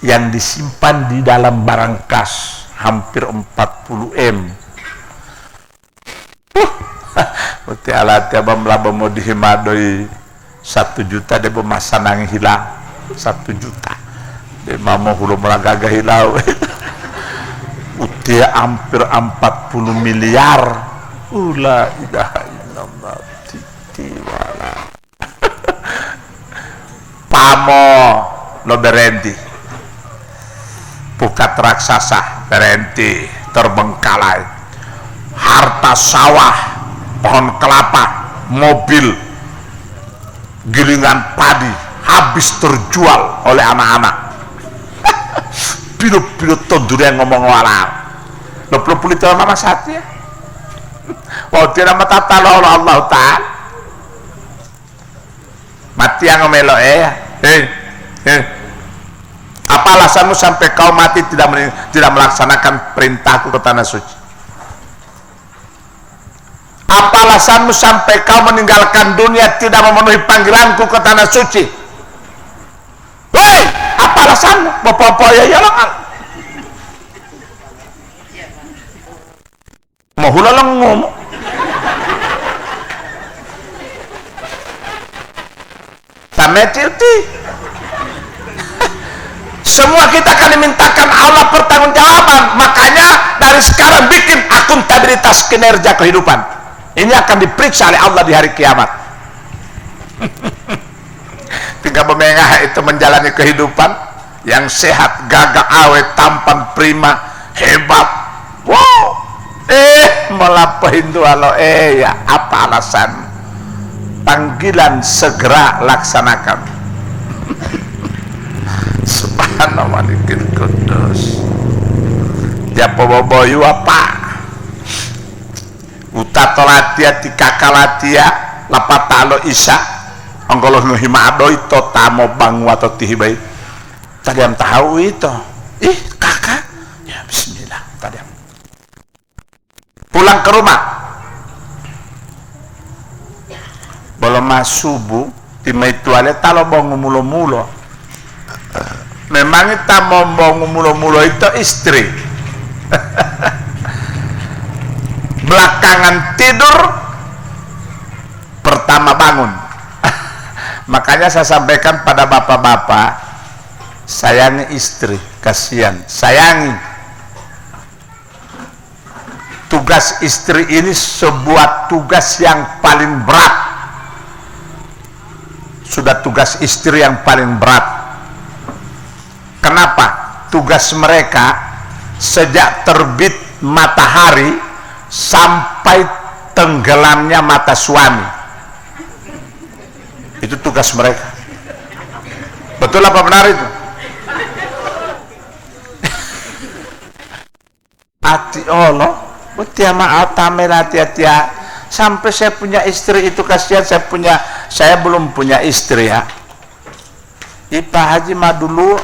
yang disimpan di dalam barang kas hampir 40 M. Uti alat ya bamlaba mau dihimadoi 1 juta dia bemasanang hilang 1 juta. Dia mau hulu melagaga hilau. Uti hampir 40 miliar. La ilaha illallah titiwala. Pamo lo berhenti pukat raksasa berhenti terbengkalai harta sawah pohon kelapa mobil gilingan padi habis terjual oleh anak-anak pilu-pilu tondur yang ngomong walau lo perlu itu mama satu ya oh tidak mata talo Allah Ta'ala mati yang ngomelo apa alasanmu sampai kau mati tidak melaksanakan perintahku ke tanah suci? Apa alasanmu sampai kau meninggalkan dunia tidak memenuhi panggilanku ke tanah suci? Hei, apa alasanmu? Bapak-bapak ya lang mau hula lang ngomong semua kita akan dimintakan Allah pertanggungjawaban. Makanya dari sekarang bikin akuntabilitas kinerja kehidupan ini akan diperiksa oleh Allah di hari kiamat. Tinggal memengah itu menjalani kehidupan yang sehat, gagah, awet, tampan, prima, hebat. Wow, melampaui dua ya apa alasan? Panggilan segera laksanakan. Subhanallah malikil kudus. Ya boboyu apa? Utato latia tikaka latia lapatalo isa anggolo nuhima adoi to tamo bangu atau tihibai. Tadi yang tahu itu. Kakak. Ya bismillah tadi. Pulang ke rumah. Belum subuh di toilet talo bongu mulo-mulo. Memang kita mau bongu mulo-mulo itu istri. Belakangan tidur, pertama bangun. Makanya saya sampaikan pada bapak-bapak, sayangi istri, kasihan, sayangi. Tugas istri ini sebuah tugas yang paling berat. Sudah tugas istri yang paling berat. Kenapa? Tugas mereka sejak terbit matahari sampai tenggelamnya mata suami. Itu tugas mereka. Betul apa benar itu? Hati Allah, betia maaf tamer hati-hati ya. Sampai saya punya istri itu kasihan, saya belum punya istri ya. Pak Haji mah dulu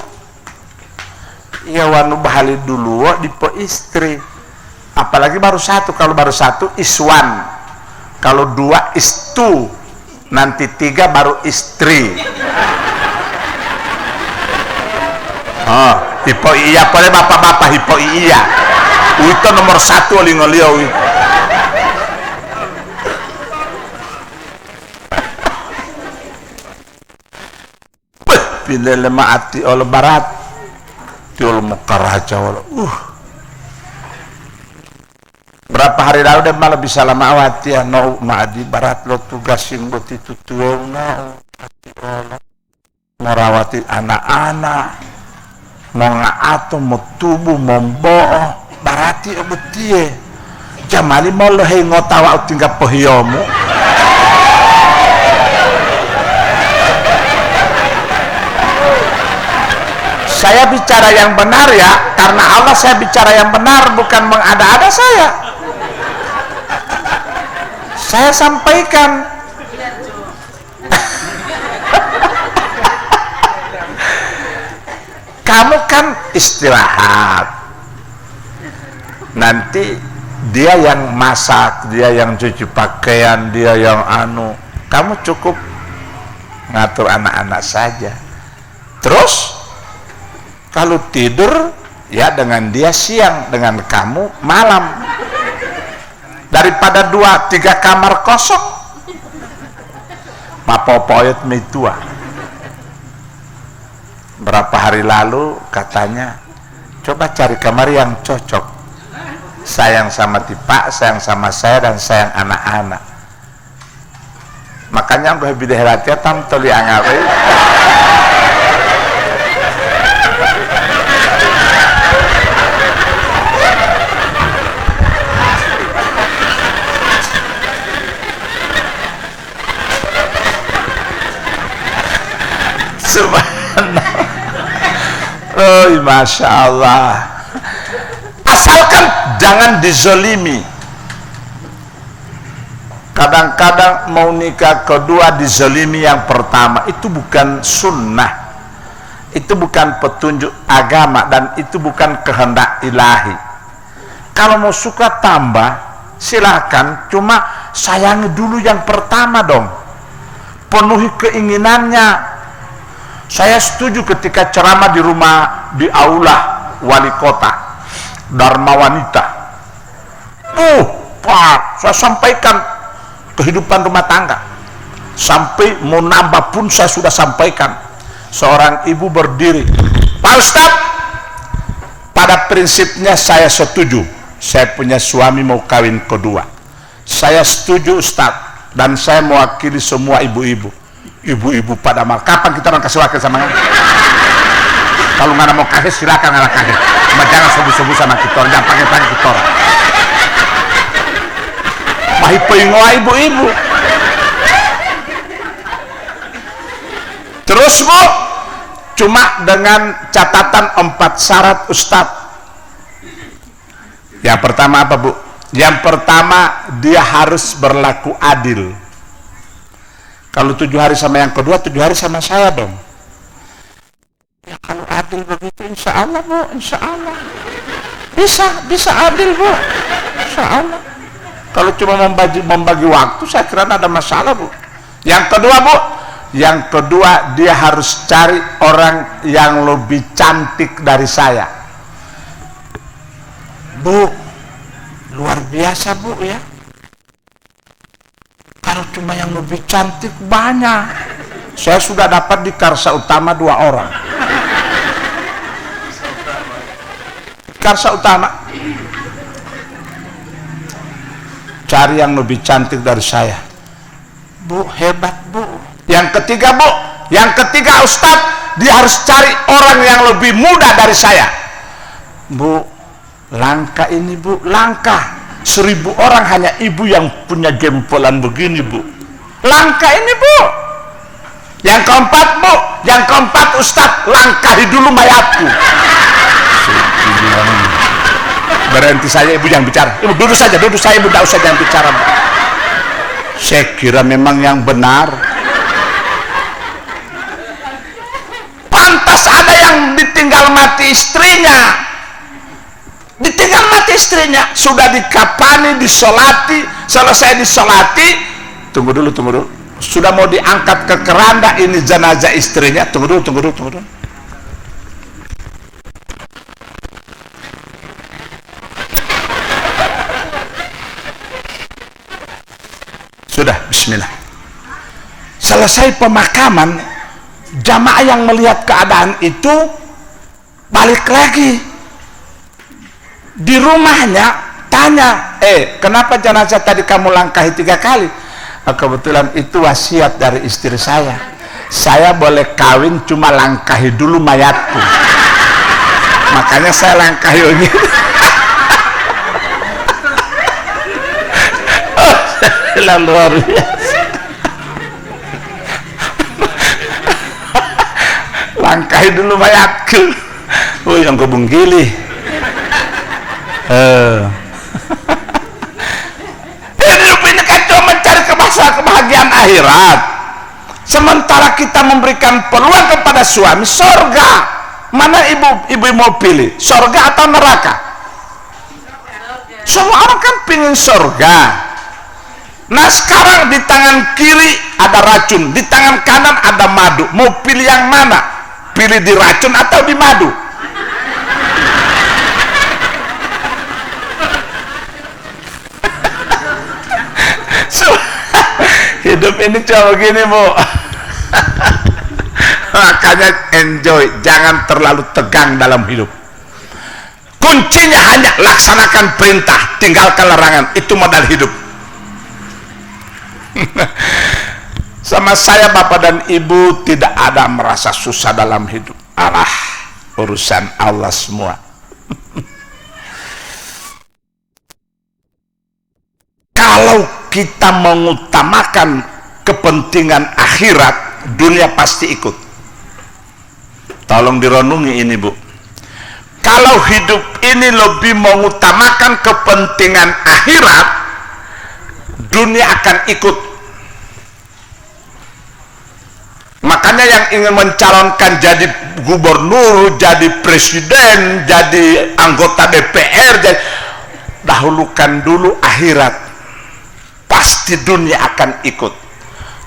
ya wanu bahali dulu di po istri. Apalagi baru satu, kalau baru satu iswan, kalau dua istu, nanti tiga baru istri. Oh, hipo iya, boleh bapak-bapak hipo iya. Itu nomor satu oli ngoliau. Bila lemah hati oleh barat, di oleh Mekar aja oleh. Berapa hari lalu dia malah bisa lama awati ya, no maadi barat lo tugasin buat itu tuh no hati oleh merawati anak-anak, mau ngaato, mau tubuh, mau boh, barati obetie, jamali mau lehai ngotawa tinggal pohiomu. Saya bicara yang benar ya, karena Allah saya bicara yang benar, bukan mengada-ada saya. Saya sampaikan. Kamu kan istirahat. Nanti dia yang masak, dia yang cuci pakaian, dia yang anu. Kamu cukup ngatur anak-anak saja. Terus kalau tidur ya dengan dia siang, dengan kamu malam. Daripada 2-3 kamar kosong. Mapopoyet mitua. Berapa hari lalu katanya, coba cari kamar yang cocok. Sayang sama tipak, sayang sama saya, dan sayang anak-anak. Makanya gue bidahiratnya tam toli angawe. Subhanallah. Oh, Masya Allah. Asalkan jangan dizolimi. Kadang-kadang mau nikah kedua dizolimi yang pertama. Itu bukan sunnah, itu bukan petunjuk agama, dan itu bukan kehendak ilahi. Kalau mau suka tambah silakan, cuma sayangi dulu yang pertama dong, penuhi keinginannya. Saya setuju ketika ceramah di rumah, di aula wali kota Dharma Wanita. Pak, saya sampaikan kehidupan rumah tangga. Sampai mau nambah pun saya sudah sampaikan. Seorang ibu berdiri, Pak Ustadz, pada prinsipnya saya setuju. Saya punya suami mau kawin kedua. Saya setuju Ustadz, dan saya mewakili semua ibu-ibu. Ibu-ibu pada mal, kapan kita orang kasih wakil sama kamu? Kalau nggak mau kasih silakan nggak kasih, cuma jangan subuh-subuh sama kita, jangan pakai kita. Mahipoingoa ibu-ibu. Terus Bu, cuma dengan catatan 4 syarat Ustadz. Yang pertama apa Bu? Yang pertama, dia harus berlaku adil. Kalau 7 hari sama yang kedua, 7 hari sama saya dong. Ya kalau adil begitu, insya Allah Bu, insya Allah bisa adil Bu, insya Allah. Kalau cuma membagi waktu, saya kira ada masalah Bu. Yang kedua Bu, yang kedua dia harus cari orang yang lebih cantik dari saya. Bu, luar biasa Bu ya. Kalau cuma yang lebih cantik banyak. Saya sudah dapat di Karsa Utama 2 orang. Karsa Utama. Cari yang lebih cantik dari saya. Bu, hebat Bu. Yang ketiga Bu, yang ketiga Ustadz, dia harus cari orang yang lebih muda dari saya. Bu, Langka ini Bu, langka. 1000 orang hanya ibu yang punya jempolan begini Bu. Langka ini Bu. Yang keempat Bu, yang keempat Ustadz, langkahi dulu mayatku. Berhenti saja ibu, jangan bicara. Ibu duduk saja, duduk saya ibu, tidak usah jangan bicara Bu. Saya kira memang yang benar. Pantas ada yang ditinggal mati istrinya. Ditinggal mati istrinya, sudah dikapani, disolati, selesai disolati, tunggu dulu, sudah mau diangkat ke keranda, ini jenazah istrinya, tunggu dulu. Sudah, bismillah. Selesai pemakaman, jamaah yang melihat keadaan itu balik lagi. Di rumahnya tanya, kenapa jenazah tadi kamu langkahi 3 kali? Kebetulan itu wasiat dari istri saya boleh kawin cuma langkahi dulu mayatku, makanya saya langkahi ini. Luar biasa. Langkahi dulu mayatku. Oh, yang kebung gili. Hidup ini kan cuma mencari kebahagiaan akhirat, sementara kita memberikan peluang kepada suami surga. Mana ibu mau pilih, surga atau neraka? Semua orang kan pingin surga. Nah sekarang di tangan kiri ada racun, di tangan kanan ada madu. Mau pilih yang mana? Pilih di racun atau di madu? Hidup ini cuma begini Bu. Makanya enjoy, jangan terlalu tegang dalam hidup. Kuncinya hanya laksanakan perintah, tinggalkan larangan. Itu modal hidup. Sama saya Bapak dan Ibu tidak ada merasa susah dalam hidup. Alah, urusan Allah semua. Kalau kita mengutamakan kepentingan akhirat, dunia pasti ikut. Tolong direnungi ini Bu. Kalau hidup ini lebih mengutamakan kepentingan akhirat, dunia akan ikut. Makanya yang ingin mencalonkan jadi gubernur, jadi presiden, jadi anggota DPR, dahulukan dulu akhirat. Pasti dunia akan ikut.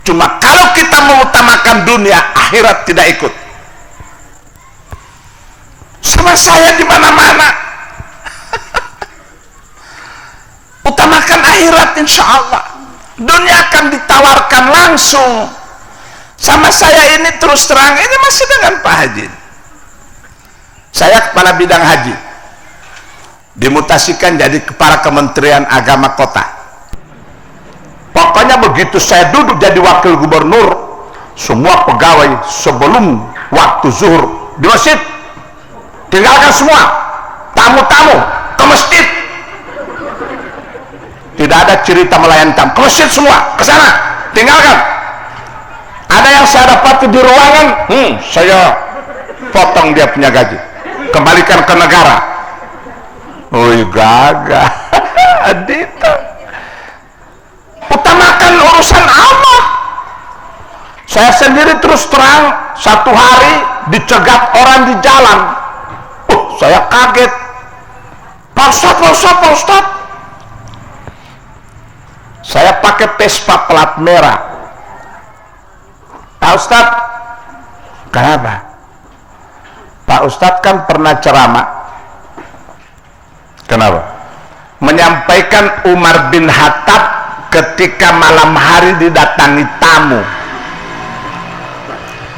Cuma kalau kita mengutamakan dunia, akhirat tidak ikut. Sama saya di mana-mana. Utamakan akhirat, insya Allah. Dunia akan ditawarkan langsung. Sama saya ini terus terang, ini masih dengan Pak Haji. Saya kepala bidang haji, dimutasikan jadi kepala Kementerian Agama Kota. Pokoknya begitu saya duduk jadi wakil gubernur, semua pegawai sebelum waktu zuhur di masjid tinggalkan semua, tamu-tamu ke masjid. Tidak ada cerita melayani tamu, ke masjid semua, ke sana, tinggalkan. Ada yang saya dapat di ruangan, saya potong dia punya gaji, kembalikan ke negara. Wih, gagah. Adita. Utamakan urusan Allah. Saya sendiri terus terang, satu hari dicegat orang di jalan. Saya kaget. Pak Ustaz. Saya pakai Vespa plat merah. Pak Ustaz, kenapa? Pak Ustaz kan pernah ceramah. Kenapa? Menyampaikan Umar bin Khattab ketika malam hari didatangi tamu.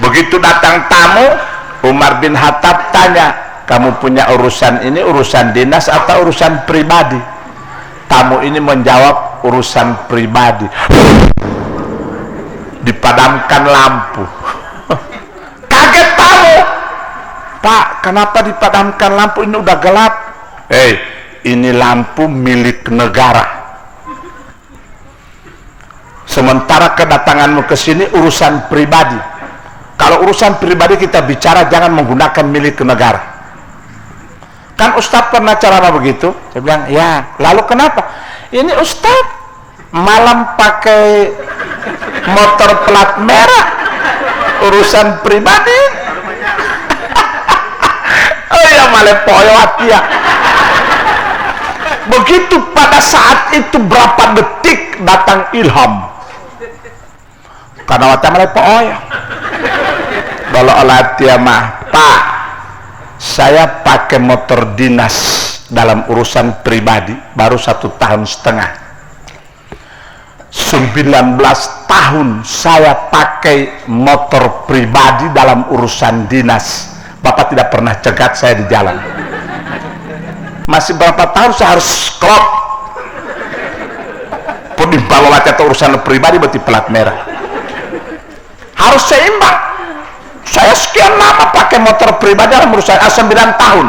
Begitu datang tamu, Umar bin Khattab tanya, kamu punya urusan ini urusan dinas atau urusan pribadi? Tamu ini menjawab, urusan pribadi. Dipadamkan lampu. Kaget tamu. Pak, kenapa dipadamkan lampu? Ini udah gelap. ini lampu milik negara, sementara kedatanganmu ke sini urusan pribadi. Kalau urusan pribadi kita bicara, jangan menggunakan milik negara. Kan Ustadz pernah ceramah begitu. Saya bilang, ya, lalu kenapa? Ini Ustadz malam pakai motor plat merah, urusan pribadi. Oh ya, malepoyot ya. Begitu pada saat itu berapa detik datang ilham. Karena wata malepoyot. Kalau alatia mah, Pak, saya pakai motor dinas dalam urusan pribadi baru 1,5 tahun. 19 tahun saya pakai motor pribadi dalam urusan dinas. Bapak tidak pernah cegat saya di jalan. Masih berapa tahun saya harus klop. Pun di bawah atau urusan pribadi berarti plat merah. Harus seimbang. Saya sekian lama pakai motor pribadi dalam urusan 9 tahun.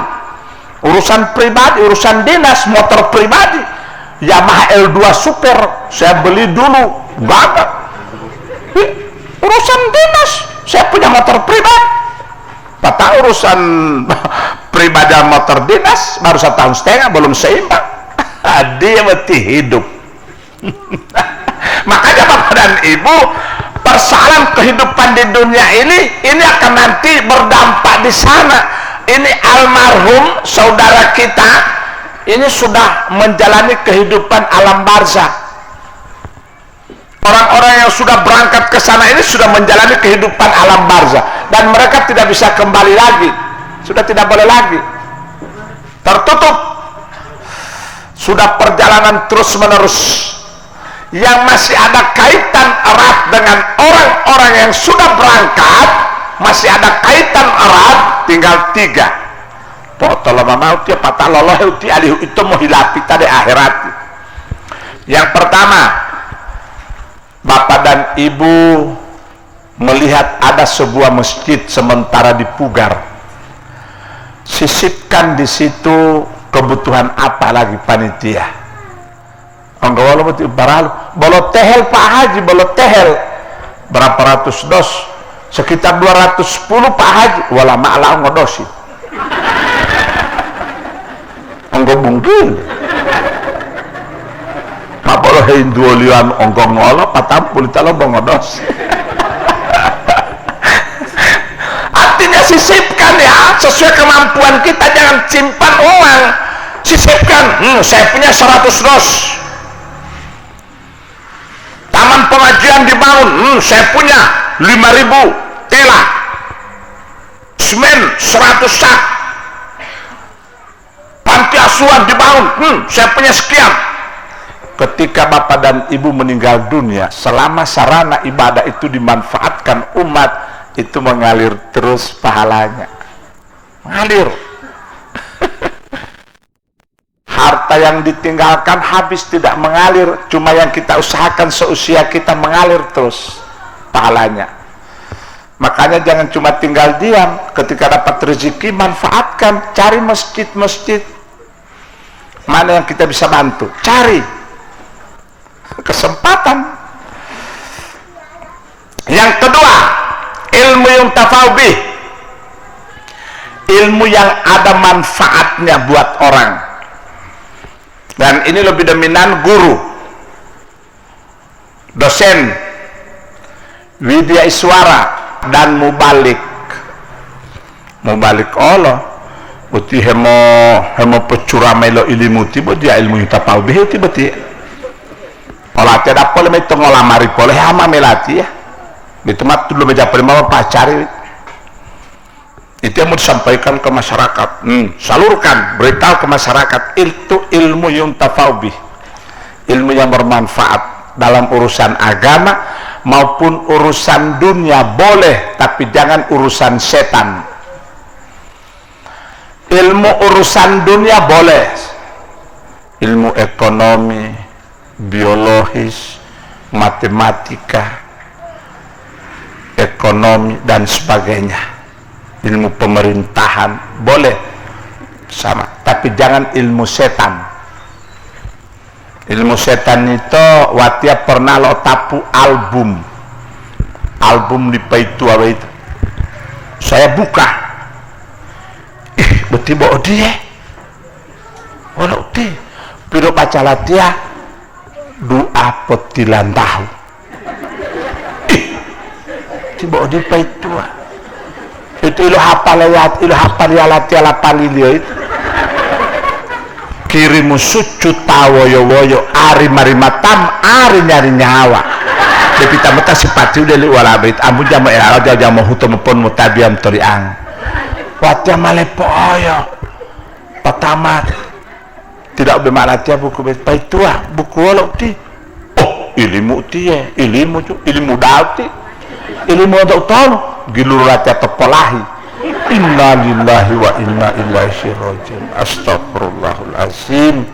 Urusan pribadi, urusan dinas, motor pribadi. Yamaha L2 Super saya beli dulu, banget. Urusan dinas, saya punya motor pribadi. Patah urusan pribadi motor dinas baru 1,5 tahun, belum seimbang. Dia mati hidup. Makanya Bapak dan Ibu, persoalan kehidupan di dunia ini akan nanti berdampak di sana. Ini almarhum saudara kita ini sudah menjalani kehidupan alam barzah. Orang-orang yang sudah berangkat ke sana ini sudah menjalani kehidupan alam barzah, dan mereka tidak bisa kembali lagi, sudah tidak boleh lagi, tertutup, sudah perjalanan terus menerus. Yang masih ada kaitan erat dengan orang-orang yang sudah berangkat, masih ada kaitan erat, tinggal 3. Potolama maut ya patah loloh uti alih itu mau hilapi tadi akhirat. Yang pertama, Bapak dan Ibu melihat ada sebuah masjid sementara dipugar. Sisipkan di situ kebutuhan apa lagi panitia. Enggak walau betul baralu. Bolo tehel Pak Haji, bolo tehel berapa ratus dos? Sekitar 210 Pak Haji. Wala ma'ala ngodosi. Enggak mungkin. Pak bolo hinduolian onggong ngolo patam pulita lo bongodos. Artinya sisipkan ya, sesuai kemampuan kita, jangan simpan uang. Sisipkan, saya punya 100 dos. Taman pengajian dibangun, saya punya 5.000 tela. Semen 100 sak. Panti asuhan dibangun, saya punya sekian. Ketika Bapak dan Ibu meninggal dunia, selama sarana ibadah itu dimanfaatkan umat, itu mengalir terus pahalanya. Mengalir. Harta yang ditinggalkan habis tidak mengalir, cuma yang kita usahakan seusia kita mengalir terus pahalanya. Makanya jangan cuma tinggal diam, ketika dapat rezeki manfaatkan, cari masjid-masjid mana yang kita bisa bantu, cari kesempatan. Yang kedua, ilmu yang tafawbih, ilmu yang ada manfaatnya buat orang. Dan ini lebih dominan guru, dosen, widya iswara, dan mubalik. Mubalik Allah uti hemo pecuramelo ilmu tiba dia ilmu yang tafawbih tiba dia olah tidak boleh itu ngolamari boleh hama melati ya itu mat dulu menjadi mau pacari itu yang mau disampaikan ke masyarakat. Salurkan, beritahu ke masyarakat, itu ilmu yang tafawbih, ilmu yang bermanfaat dalam urusan agama maupun urusan dunia boleh, tapi jangan urusan setan. Ilmu urusan dunia boleh, ilmu ekonomi, biologis, matematika, ekonomi dan sebagainya, ilmu pemerintahan boleh, sama, tapi jangan ilmu setan. Ilmu setan itu watia pernah lo tapu album di Paitua itu. Saya buka, beti bawa dia, walau dia, piro baca latia doa petilan tahu. Tiba di Paitua. Itu ilu hafal ya latia lapalilio itu. Kirimu sucu tawoyo woyo ari mari matam ari nyari nyawa tapi tamata sipati udah li walabait ambu jama ya jama hutum pun mutabiam toriang watya malepo oyo patamat tidak bermalatia buku Paitua buku walau ti oh ilmu ti ilmu dauti ilmu untuk tahu gilur latia tepolahi. Inna lillahi wa inna ilaihi rajiun. Astagfirullahalazim.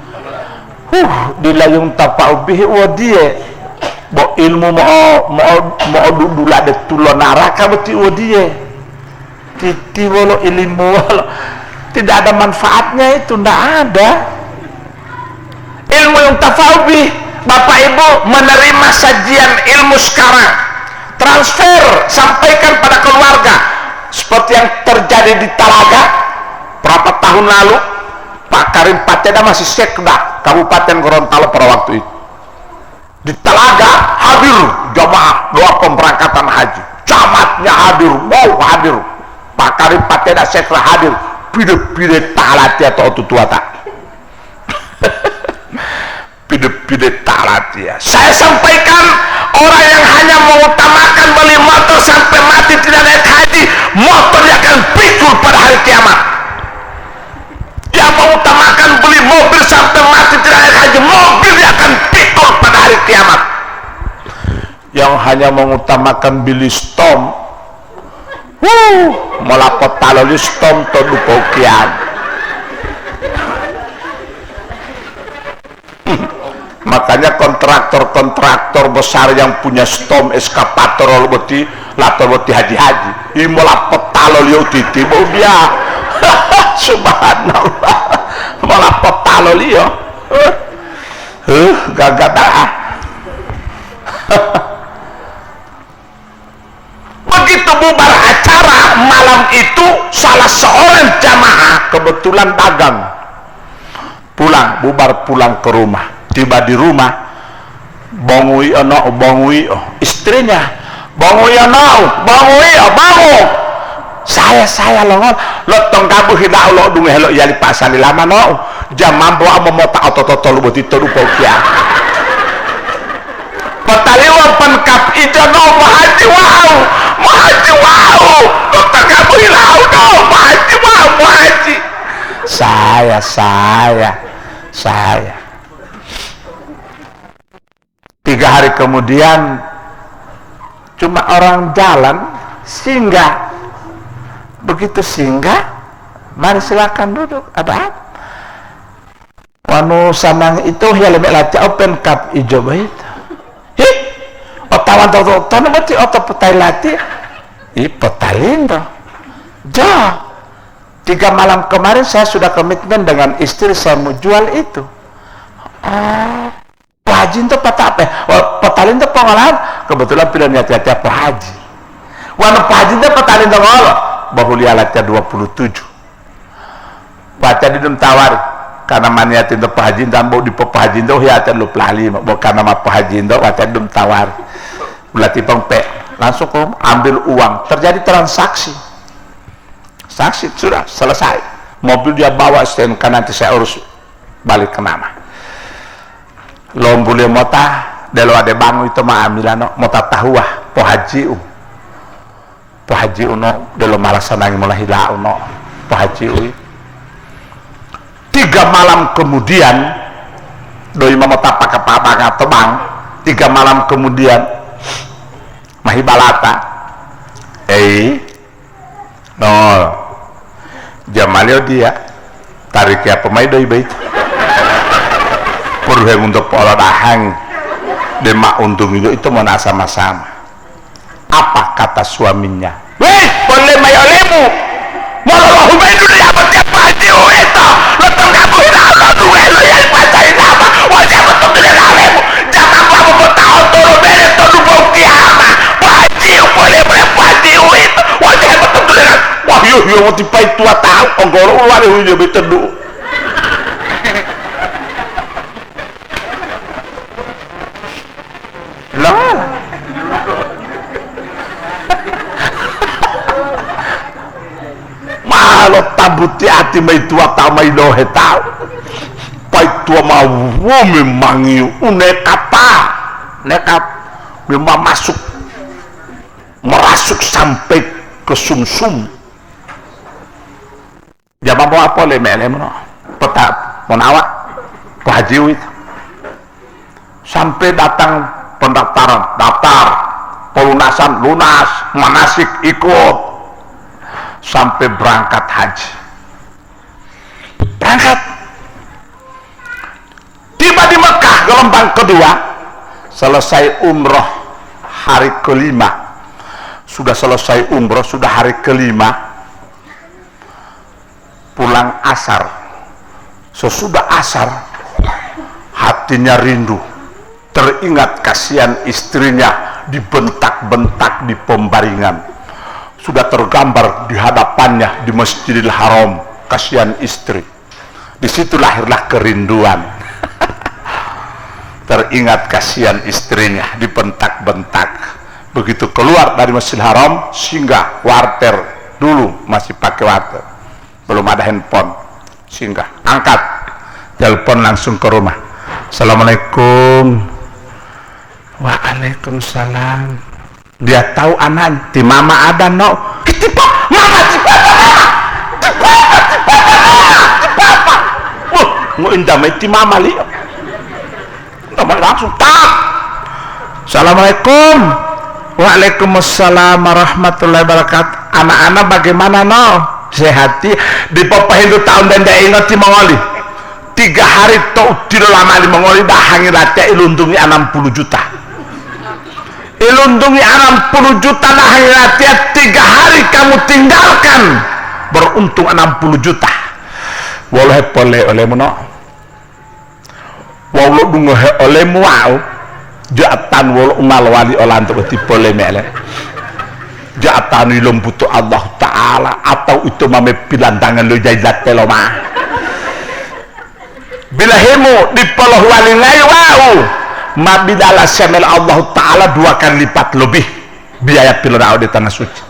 Dilayung tapau bihi wa dia. Bo ilmu mau dudula de tulon neraka beti wa dia. Titi walo ilmu walo. Tidak ada manfaatnya itu, tidak ada. Ilmu yang tafau bih. Bapak Ibu menerima sajian ilmu sekarang. Transfer, sampaikan pada keluarga. Seperti yang terjadi di Talaga berapa tahun lalu, Pak Karim Pateda masih sekda Kabupaten Gorontalo pada waktu itu. Di Talaga hadir jamaah doa pemberangkatan haji, camatnya hadir, mau hadir, Pak Karim Pateda sekda hadir, pide-pide talati atau tua tak pide-pide talati ya. Saya sampaikan orang yang hanya mengutamakan beli motor sampai mati tidak naik haji, motornya akan pikul pada hari kiamat. Yang mengutamakan beli mobil sampai mati tidak naik haji, mobilnya akan pikul pada hari kiamat. Yang hanya mengutamakan beli stom, melapor taloli stom terdupau kiamat. Makanya kontraktor besar yang punya stom eskapator lalu beti lator beti haji imola petalo liu titi mau dia subhanallah mola petalo liu gagak dah. Begitu bubar acara malam itu salah seorang jamaah kebetulan dagang bubar pulang ke rumah. Tiba di rumah bongui istrinya bongui bangun saya longon lotong kabu hila lo dunge helo yali pasali lama no jam mambo amomota otototo lu boti todu pokia pataliwa penkap ijo no mahaji wow lotong kabu hila no mahaji saya 3 hari kemudian cuma orang jalan singgah. Begitu singgah, mari silakan duduk. Ada apa? Wanu sanang itu ya lebih laca open cup ijo baik. Hih, otawan toto berarti otot petai lati. Petalin toh. 3 malam kemarin saya sudah komitmen dengan istri saya mau jual itu. Haji itu petalin itu pengolahan kebetulan pilihannya tiap haji warna haji itu petalin itu ngolah bahulia latnya 27 baca di dalam tawar karena maniatin itu haji dan bau di haji itu hiatan lu pelali karena nama haji itu baca di dalam tawar berarti pengpe langsung ambil uang terjadi transaksi sudah selesai mobil dia bawa STNK nanti saya urus balik ke nama lombule mota delo ade bangu itu mah amilano mota tahuah po haji no delo malasanangi mulai hila no po haji 3 malam kemudian doi mota pakapapanga tebang 3 malam kemudian mahibalata nol jamalio dia tarik ya pemain doi bait perlu untuk pola dahang demak untung itu mana sama-sama. Apa kata suaminya? Weh, boleh mayo lemu. Walau hubedu dia bertiap haji itu. yang tipai tua tahu onggol ulah dia betedu lah malo tabuti hati mai tua tamai dohe tahu pai tua mau memangi unekapa nekat memang merasuk sampai ke sumsum zaman mau apa le mele mono petap monawak Pak Haji itu sampai datang pendaftaran daftar pelunasan lunas manasik ikut sampai berangkat haji berangkat tiba di Mekah gelombang kedua selesai umroh hari kelima sudah selesai umroh sudah hari kelima pulang asar sesudah asar hatinya rindu teringat kasihan istrinya dibentak-bentak di pembaringan sudah tergambar di hadapannya di Masjidil Haram kasihan istri di situ lahirlah kerinduan teringat kasihan istrinya dibentak-bentak begitu keluar dari Masjidil Haram singgah warter dulu masih pakai warter belum ada handphone singgah angkat telepon langsung ke rumah assalamualaikum waalaikumsalam dia tahu anak ti mama ada no ketipa mama ti papa mau indah ti mama li langsung tak assalamualaikum waalaikumsalam warahmatullahi wabarakatuh anak-anak bagaimana no sehati di papa Hindu tahun dan dia ingat ti mengoli 3 hari tau tidak lama di mengoli dah hangi raja ilundungi 60 juta ilundungi 60 juta dah hangi raja 3 hari kamu tinggalkan beruntung 60 juta walau boleh oleh mono walau dungohe oleh muau jatan walau umal wali olah untuk boleh mele jatan ilum butuh Allah Ta'ala atau itu mame pilantangan lo jailat teloma bila hemu di poloh wali ngai wau mabidala semel Allah Ta'ala 2 kali lipat lebih biaya pilanau di tanah suci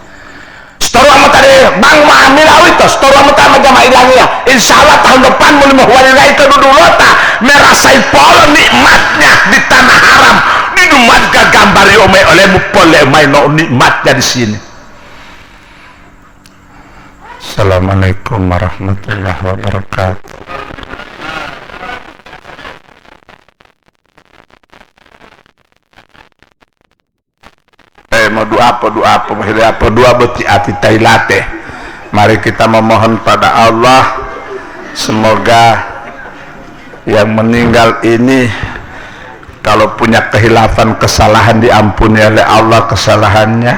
setoru amat tadi bang ma'amilau itu setoru amat tadi jamaah ilangnya insya Allah tahun depan mulai wali ngai itu dulu merasai polo nikmatnya di tanah haram di numat gambari omai olehmu pole omai no nikmatnya di sini. Assalamualaikum warahmatullahi wabarakatuh. Mau doa beti ati tailate. Mari kita memohon pada Allah semoga yang meninggal ini kalau punya kehilafan kesalahan diampuni oleh Allah kesalahannya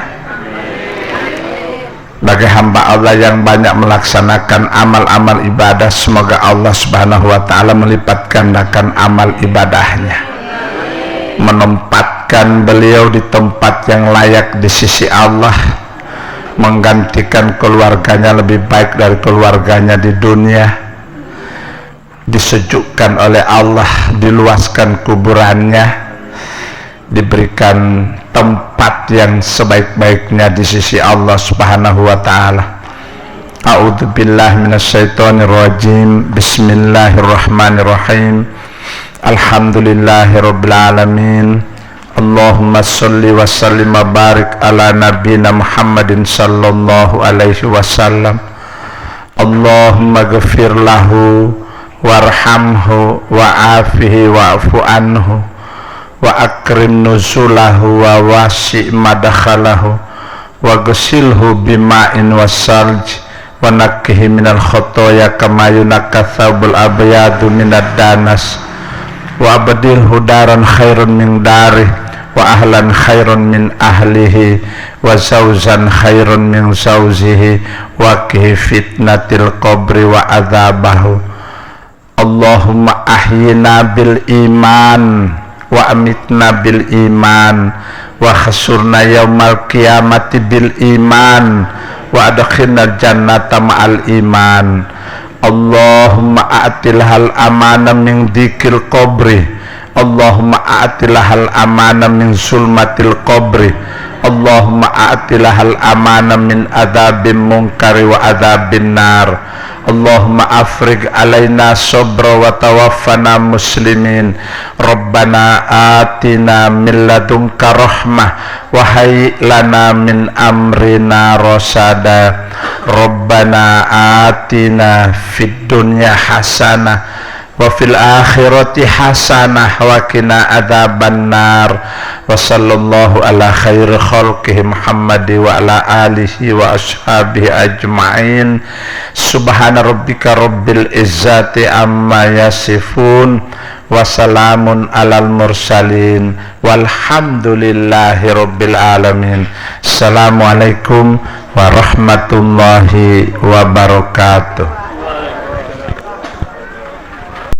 bagi hamba Allah yang banyak melaksanakan amal-amal ibadah semoga Allah subhanahu wa ta'ala melipat gandakan amal ibadahnya menempatkan beliau di tempat yang layak di sisi Allah menggantikan keluarganya lebih baik dari keluarganya di dunia disejukkan oleh Allah diluaskan kuburannya diberikan tempat yang sebaik-baiknya di sisi Allah subhanahu wa ta'ala. A'udzubillahi minasyaitonirrajim. Bismillahirrahmanirrahim. Alhamdulillahirabbil alamin. Allahumma shalli wa sallim wa barik ala nabiyyina Muhammadin sallallahu alaihi wasallam. Allahumma ghfir lahu warhamhu wa'afihi wa'fu anhu wa akrim nuzulahu wa wasi' madakhalahu wa ghasilhu bima'in wassalj wa nakkihi minal khotoya kama yunakka thawbul abyadu minad danas wa abdilhu daran khairun min darih wa ahlan khairun min ahlihi wa zawzan khairun min zawzihi wa kihi fitnatil qabri wa adzabahu. Allahumma ahyina bil iman wa amitna bil iman wa khasurna yaumal qiyamati bil iman wa adkhilnal jannata ma'al iman. Allahumma a'tilhal amana min dzikil qabri, Allahumma a'tilhal amana min zulmatil qabri, Allahumma a'tilhal amana min adzabin munkari wa adzabin nar. Allahumma afriq alaina sabra wa tawaffana muslimin. Rabbana atina min ladunka rahmah wa hayyi lana min amrina rasada. Rabbana atina fid dunya hasanah wa fil akhirati hasanah wa qina adzaban nar. Wa sallallahu ala khairi khalqihi Muhammadi wa ala alihi wa ashabihi ajma'in. Subhana rabbika rabbil izzati amma yasifun wa salamun alal mursalin walhamdulillahi rabbil alamin. Assalamualaikum warahmatullahi wabarakatuh.